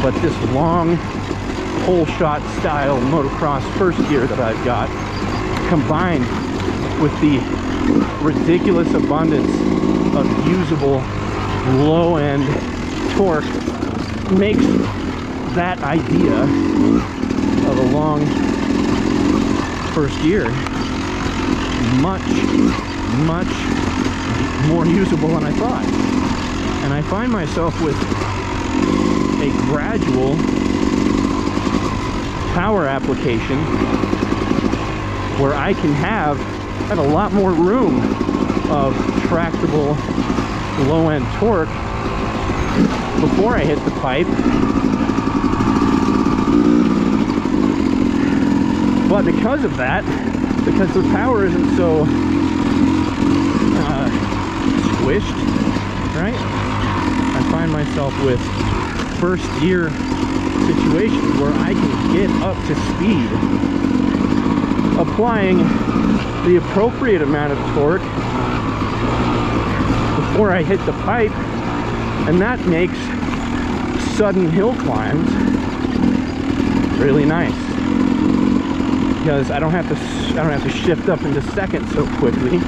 But this long whole shot style motocross first gear that I've got, combined with the ridiculous abundance of usable low end torque, makes that idea of a long first gear much more usable than I thought. And I find myself with a gradual power application where I can have a lot more room of tractable low-end torque before I hit the pipe. But because of that, because the power isn't so squished, right? I find myself with first gear situations where I can get up to speed, applying the appropriate amount of torque before I hit the pipe, and that makes sudden hill climbs really nice because I don't have to shift up into second so quickly,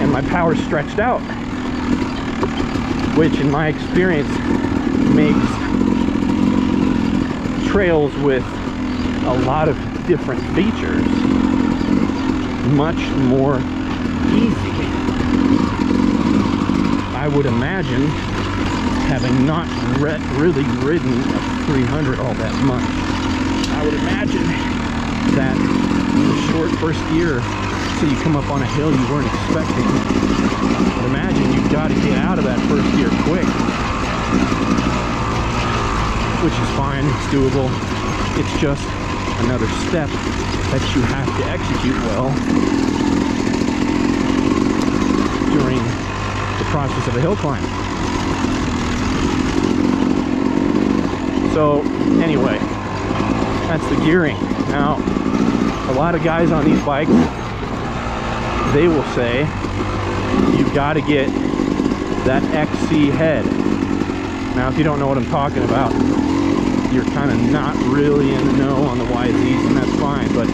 and my power's stretched out, which in my experience makes trails with a lot of different features much more easy. I would imagine, having not really ridden a 300 all that much, I would imagine that the short first gear, so you come up on a hill you weren't expecting, I would imagine you've got to get out of that first gear quick, which is fine, it's doable. It's just another step that you have to execute well during the process of a hill climb. So anyway, that's the gearing. Now, a lot of guys on these bikes, they will say you've got to get that XC head. Now, if you don't know what I'm talking about, you're kind of not really in the know on the YZs, and that's fine. But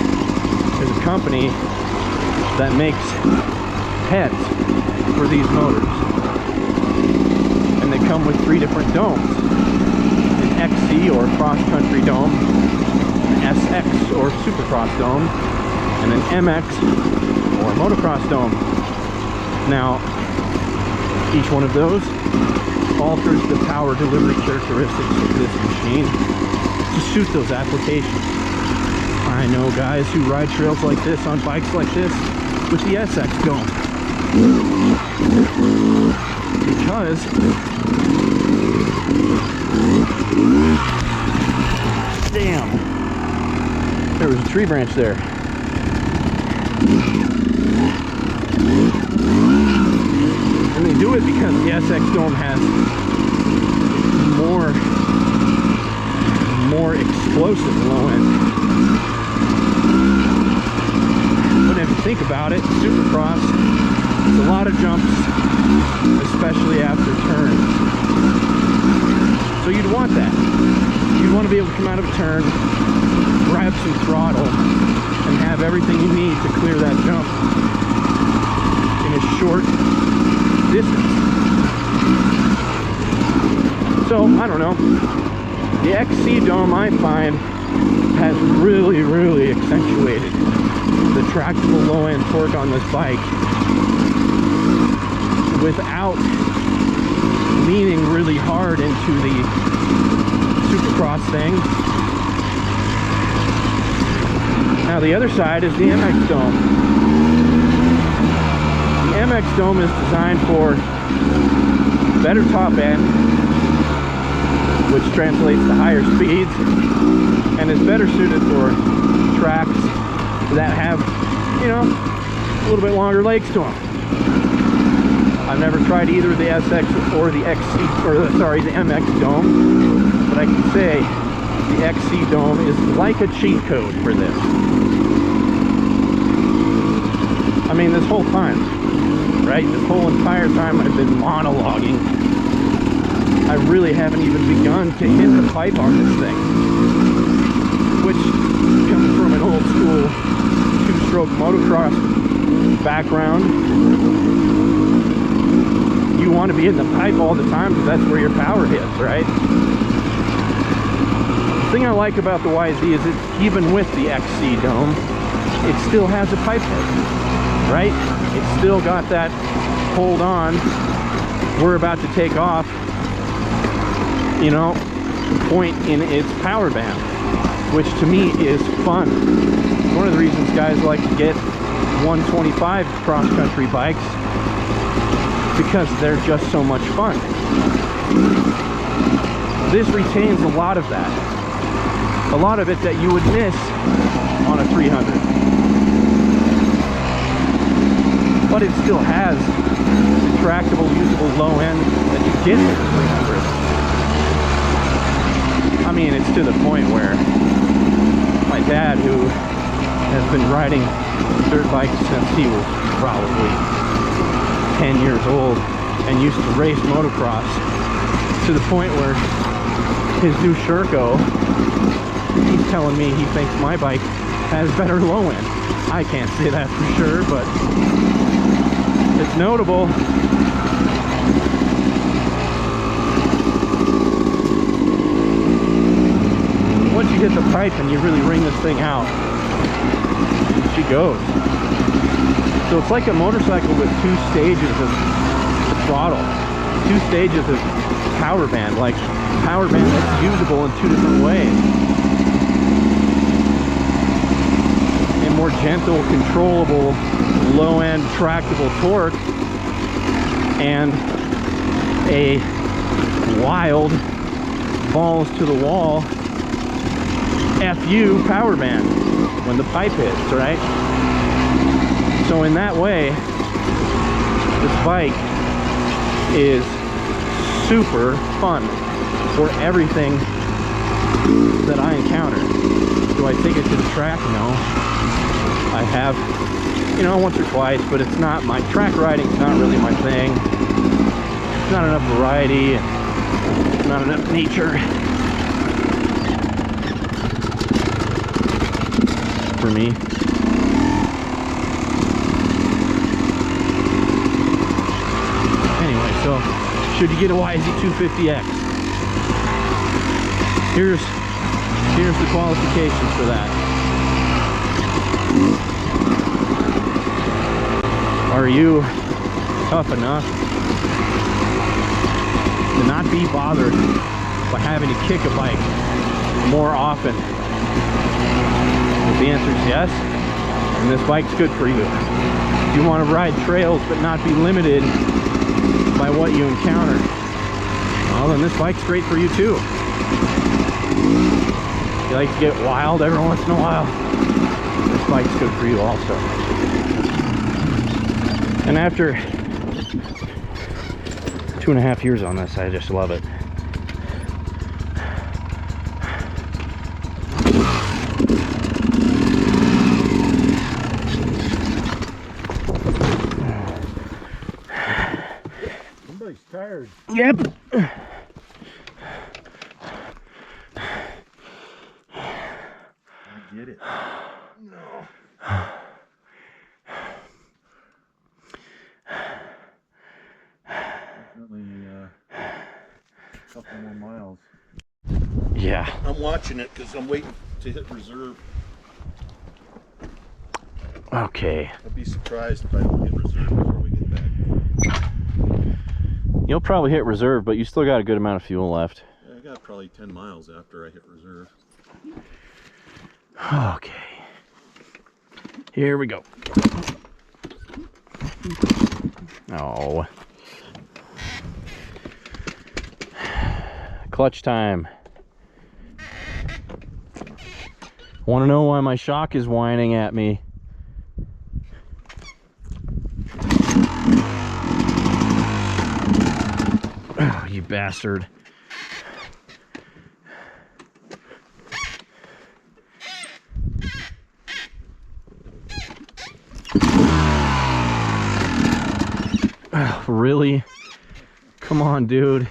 there's a company that makes heads for these motors, and they come with 3 different domes: an XC or cross-country dome, an SX or supercross dome, and an MX or motocross dome. Now, each one of those alters the power delivery characteristics of this machine to suit those applications. I know guys who ride trails like this on bikes like this with the SX dome, because damn, there was a tree branch there. And they do it because the SX dome has more explosive low end. But if you think about it, Supercross, it's a lot of jumps, especially after turns. So you'd want that. You'd want to be able to come out of a turn, grab some throttle, and have everything you need to clear that jump in a short distance. So, I don't know. The XC dome, I find, has really, really accentuated the tractable low-end torque on this bike without leaning really hard into the Supercross thing. Now the other side is the MX dome. The MX dome is designed for better top end, which translates to higher speeds, and is better suited for tracks that have, you know, a little bit longer legs to them. I've never tried either the SX or the XC, or the MX dome, but I can say the XC dome is like a cheat code for this. I mean, this whole time, right? This whole entire time I've been monologuing, I really haven't even begun to hit the pipe on this thing, which comes from an old school 2-stroke motocross background. You want to be in the pipe all the time because that's where your power hits, right? The thing I like about the YZ is that even with the XC dome, it still has a pipe head, right? It's still got that hold on, we're about to take off, you know, point in its power band, which to me is fun. One of the reasons guys like to get 125 cross-country bikes, because they're just so much fun. This retains a lot of that. A lot of it that you would miss on a 300. But it still has the tractable, usable low end that you get with the 300. I mean, it's to the point where my dad, who has been riding dirt bikes since he was probably 10 years old and used to race motocross, to the point where his new Sherco, he's telling me he thinks my bike has better low end. I can't say that for sure, but it's notable. Once you hit the pipe and you really wring this thing out, she goes. So it's like a motorcycle with 2 stages of throttle, 2 stages of power band, like power band that's usable in 2 different ways. A more gentle, controllable, low-end, tractable torque, and a wild, balls to the wall, FU power band when the pipe hits, right? So in that way, This bike is super fun for everything that I encounter. Do I take it to the track? No. I have, you know, once or twice, but it's not my track riding's not really my thing. Not enough variety, not enough nature for me. Anyway, so should you get a YZ250X? Here's the qualifications for that. Are you tough enough to not be bothered by having to kick a bike more often? If the answer is yes, then this bike's good for you. If you want to ride trails but not be limited by what you encounter, well, then this bike's great for you too. If you like to get wild every once in a while, this bike's good for you also. And after 2.5 years on this, I just love it. Somebody's tired. Yep. I get it. No. Definitely a couple more miles. Yeah. I'm watching it because I'm waiting to hit reserve. Okay. I'd be surprised if I don't hit reserve before we get back. You'll probably hit reserve, but you still got a good amount of fuel left. Yeah, I got probably 10 miles after I hit reserve. Okay. Here we go. Oh. Clutch time. Want to know why my shock is whining at me? Oh, you bastard. Oh, really? Come on, dude.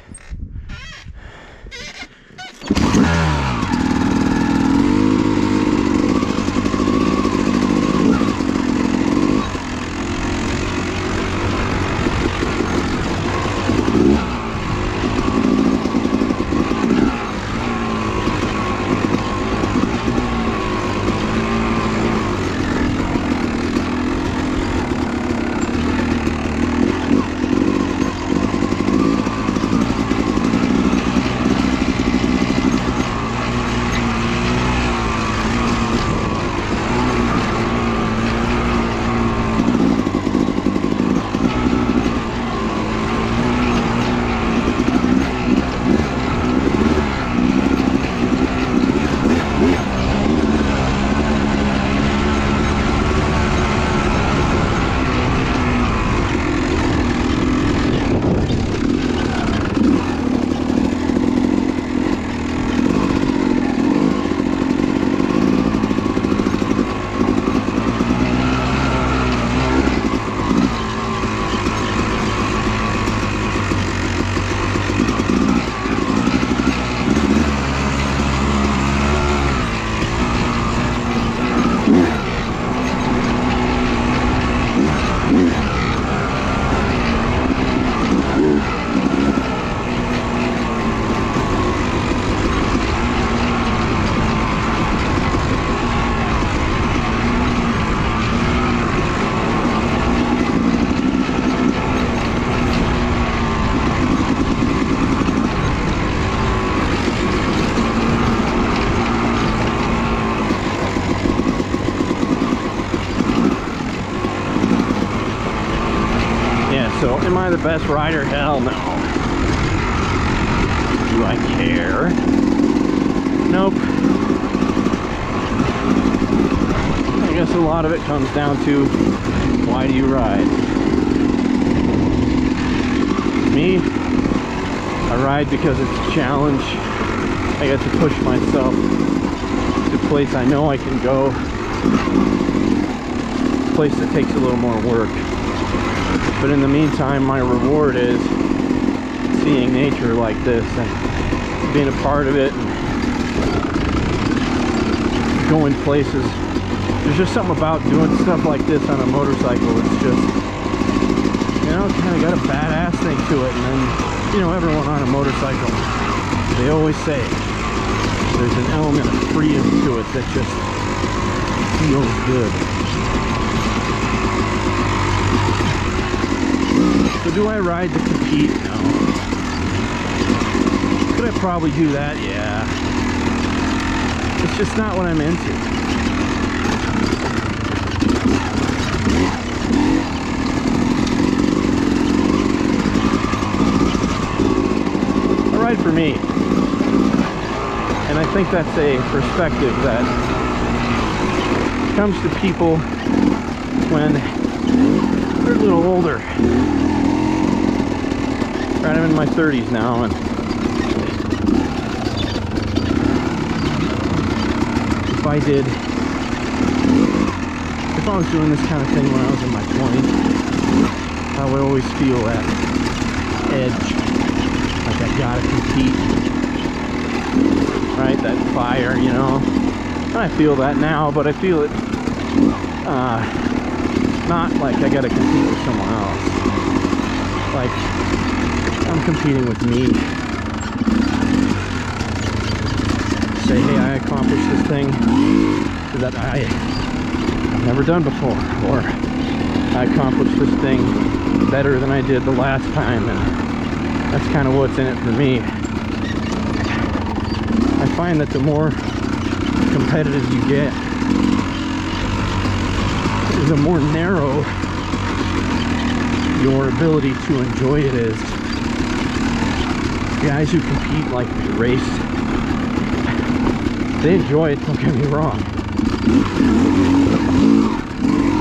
So, am I the best rider? Hell no. Do I care? Nope. I guess a lot of it comes down to, why do you ride? me. I ride because it's a challenge. I get to push myself to a place I know I can go. A place that takes a little more work. But in the meantime, my reward is seeing nature like this and being a part of it and going places. There's just something about doing stuff like this on a motorcycle. It's just, you know, kind of got a badass thing to it. And then, you know, everyone on a motorcycle, they always say there's an element of freedom to it that just feels good. So do I ride to compete? No. Could I probably do that? Yeah. It's just not what I'm into. I ride for me. And I think that's a perspective that comes to people when they're a little older. Right, I'm in my 30s now, and if I was doing this kind of thing when I was in my 20s, I would always feel that edge, like I gotta compete, right? That fire, you know. And I feel that now, but I feel it not like I gotta compete with someone else. Like I'm competing with me. Say, hey, I accomplished this thing that I've never done before, or I accomplished this thing better than I did the last time, and that's kind of what's in it for me. I find that the more competitive you get, the more narrow your ability to enjoy it is. Guys who compete like to race, they enjoy it, don't get me wrong.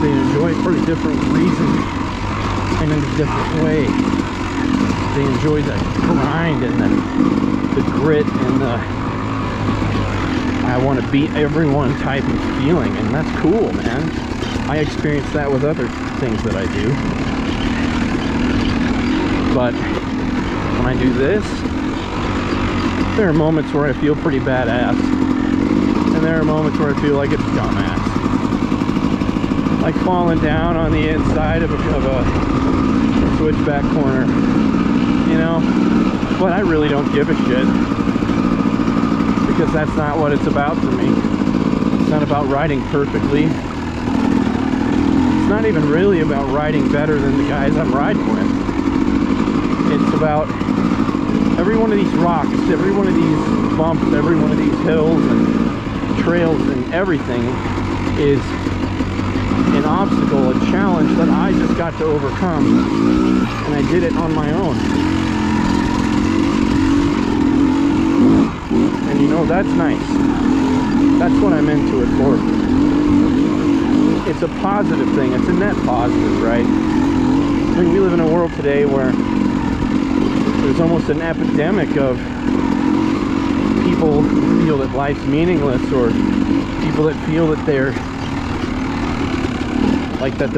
They enjoy it for a different reason and in a different way. They enjoy the grind and the grit and the I want to beat everyone type of feeling, and that's cool, man. I experience that with other things that I do. But when I do this, there are moments where I feel pretty badass, and there are moments where I feel like it's dumbass. Like falling down on the inside of a switchback corner, you know? But I really don't give a shit, because that's not what it's about for me. It's not about riding perfectly. It's not even really about riding better than the guys I'm riding with. It's about every one of these rocks, every one of these bumps, every one of these hills and trails and everything is an obstacle, a challenge that I just got to overcome, and I did it on my own. And you know, that's nice. That's what I'm into it for. It's a positive thing. It's a net positive, right? I mean, we live in a world today where there's almost an epidemic of people who feel that life's meaningless, or people that feel that their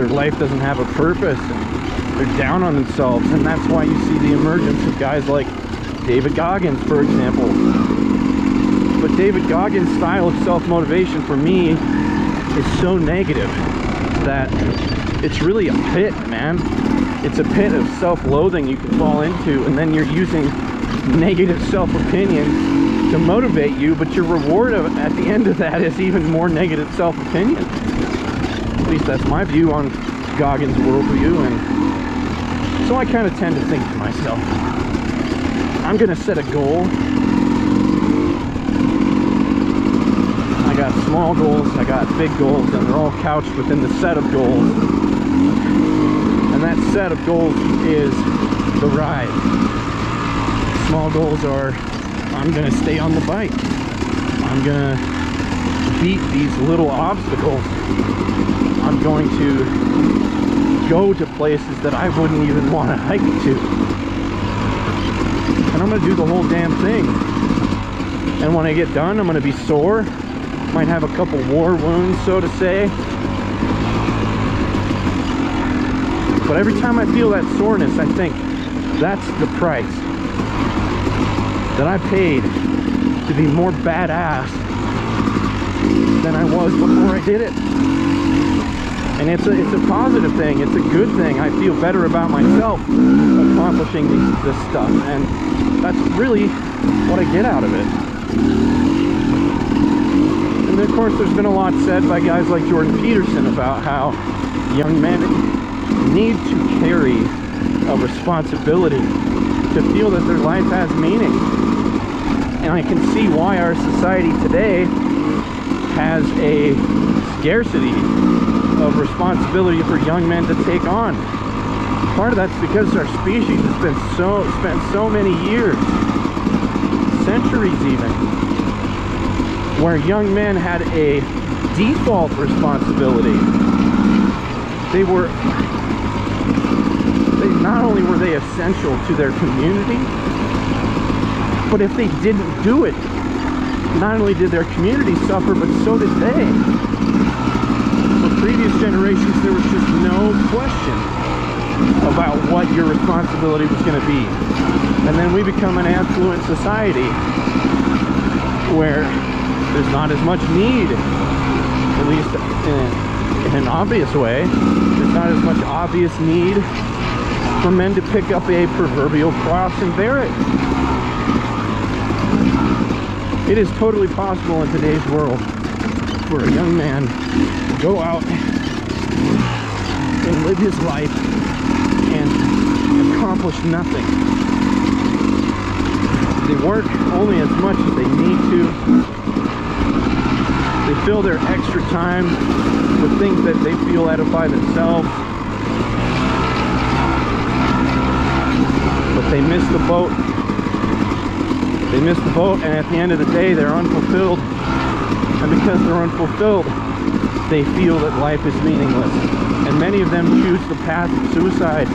life doesn't have a purpose, and they're down on themselves. And that's why you see the emergence of guys like David Goggins, for example. But David Goggins' style of self-motivation for me is so negative that it's really a pit, man. It's a pit of self-loathing you can fall into, and then you're using negative self-opinion to motivate you, but your reward at the end of that is even more negative self-opinion. At least that's my view on Goggins' worldview. And so I kind of tend to think to myself, I'm gonna set a goal. I got small goals, I got big goals, and they're all couched within the set of goals. And that set of goals is the ride. Small goals are, I'm gonna stay on the bike. I'm gonna beat these little obstacles. I'm going to go to places that I wouldn't even want to hike to. and I'm gonna do the whole damn thing. And when I get done, I'm gonna be sore. Might have a couple war wounds, so to say. But every time I feel that soreness, I think that's the price that I paid to be more badass than I was before I did it. And it's a positive thing. It's a good thing. I feel better about myself accomplishing this stuff, and that's really what I get out of it. And of course, there's been a lot said by guys like Jordan Peterson about how young men need to carry a responsibility to feel that their life has meaning. And I can see why our society today has a scarcity of responsibility for young men to take on. Part of that's because our species has been spent so many years, centuries even, where young men had a default responsibility. Not only were they essential to their community, but if they didn't do it, not only did their community suffer, but so did they. For previous generations, there was just no question about what your responsibility was going to be. And then we become an affluent society where there's not as much need, at least in an obvious way. There's not as much obvious need for men to pick up a proverbial cross and bear it. It is totally possible in today's world for a young man to go out and live his life and accomplish nothing. They work only as much as they need to. They fill their extra time with things that they feel edify themselves. But they miss the boat. They miss the boat, and at the end of the day, they're unfulfilled. And because they're unfulfilled, they feel that life is meaningless. And many of them choose the path of suicide.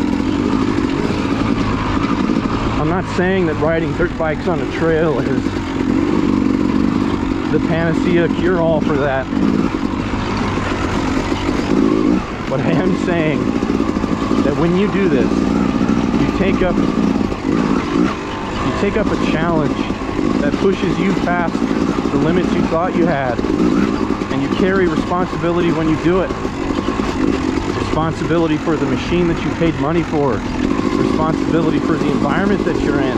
I'm not saying that riding dirt bikes on a trail is the panacea cure-all for that. But I am saying that when you do this, you take up a challenge that pushes you past the limits you thought you had, and you carry responsibility when you do it. Responsibility for the machine that you paid money for, responsibility for the environment that you're in,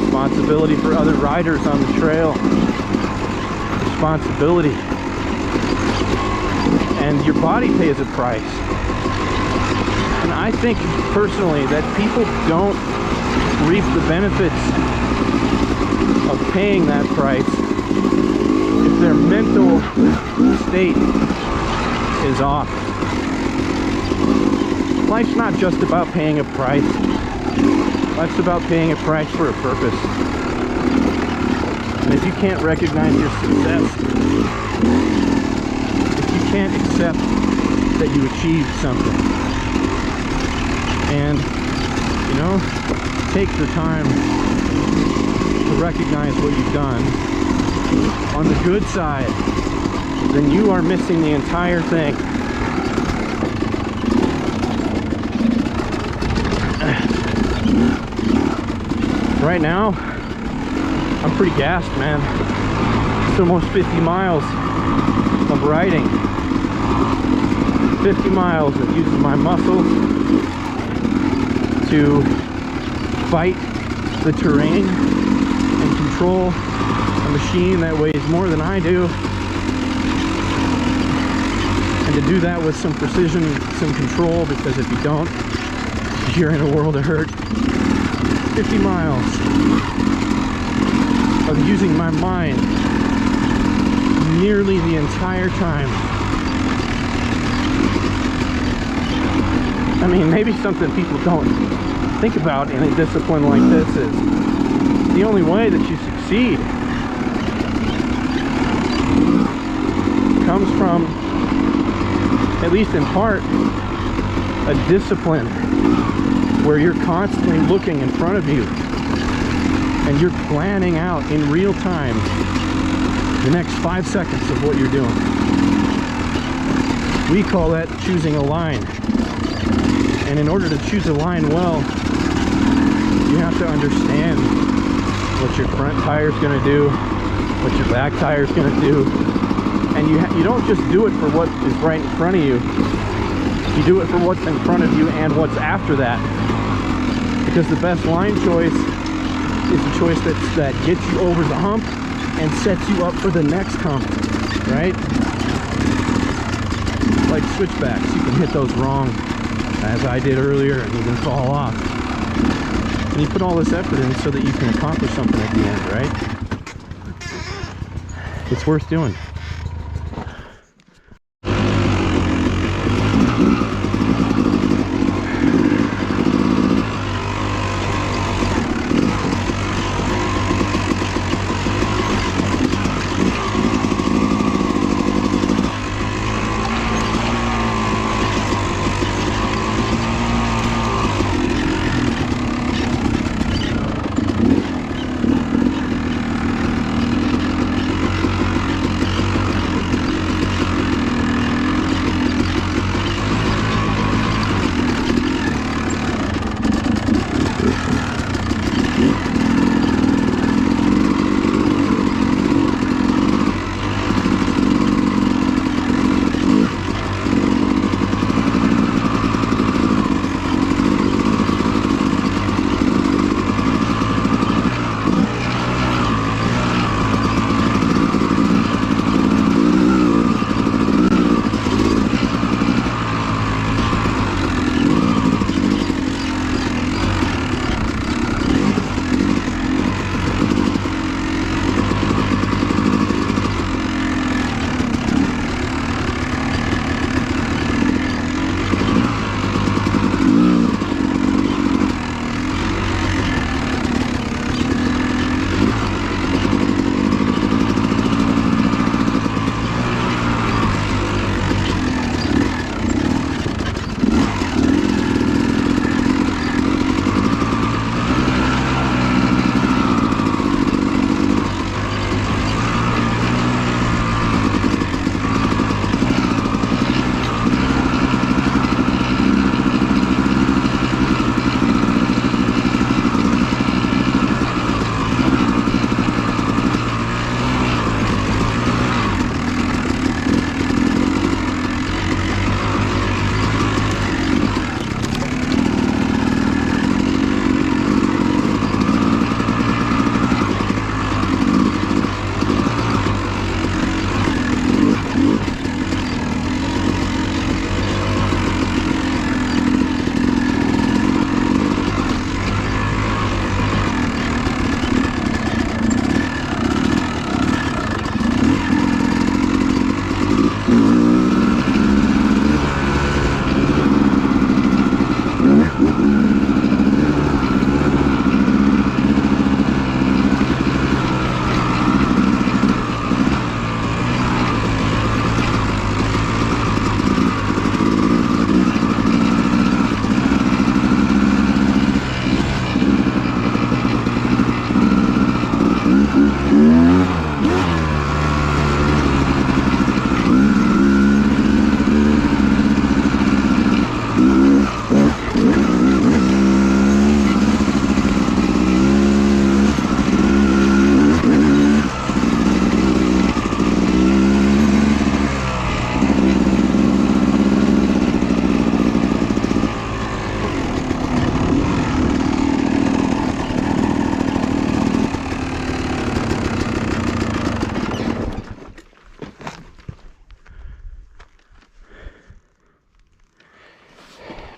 responsibility for other riders on the trail, responsibility, and your body pays a price. And I think personally that people don't reap the benefits of paying that price if their mental state is off. Life's not just about paying a price. Life's about paying a price for a purpose. And if you can't recognize your success, if you can't accept that you achieved something, and, you know, take the time to recognize what you've done on the good side, then you are missing the entire thing. Right now, I'm pretty gassed, man. It's almost 50 miles of riding. 50 miles of using my muscles to fight the terrain and control a machine that weighs more than I do, and to do that with some precision and some control, because if you don't, you're in a world of hurt. 50 miles of using my mind nearly the entire time. I mean, maybe something people don't think about in a discipline like this is the only way that you succeed comes from, at least in part, a discipline where you're constantly looking in front of you and you're planning out in real time the next 5 seconds of what you're doing. We call that choosing a line. And in order to choose a line well, you have to understand what your front tire is going to do, what your back tire is going to do. And you don't just do it for what is right in front of you. You do it for what's in front of you and what's after that. Because the best line choice is the choice that gets you over the hump and sets you up for the next hump, right? Like switchbacks, you can hit those wrong, as I did earlier, and you can fall off. And you put all this effort in so that you can accomplish something at the end, right? It's worth doing.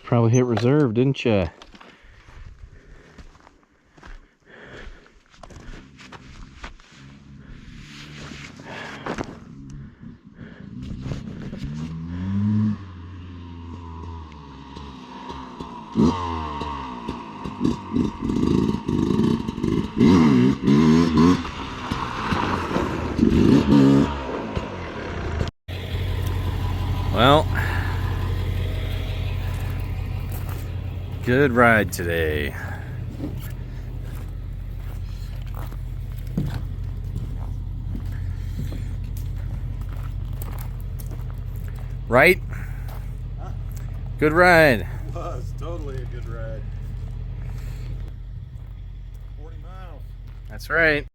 Probably hit reserve, didn't ya? Well, good ride today. Right? Good ride. It was totally a good ride. 40 miles. That's right.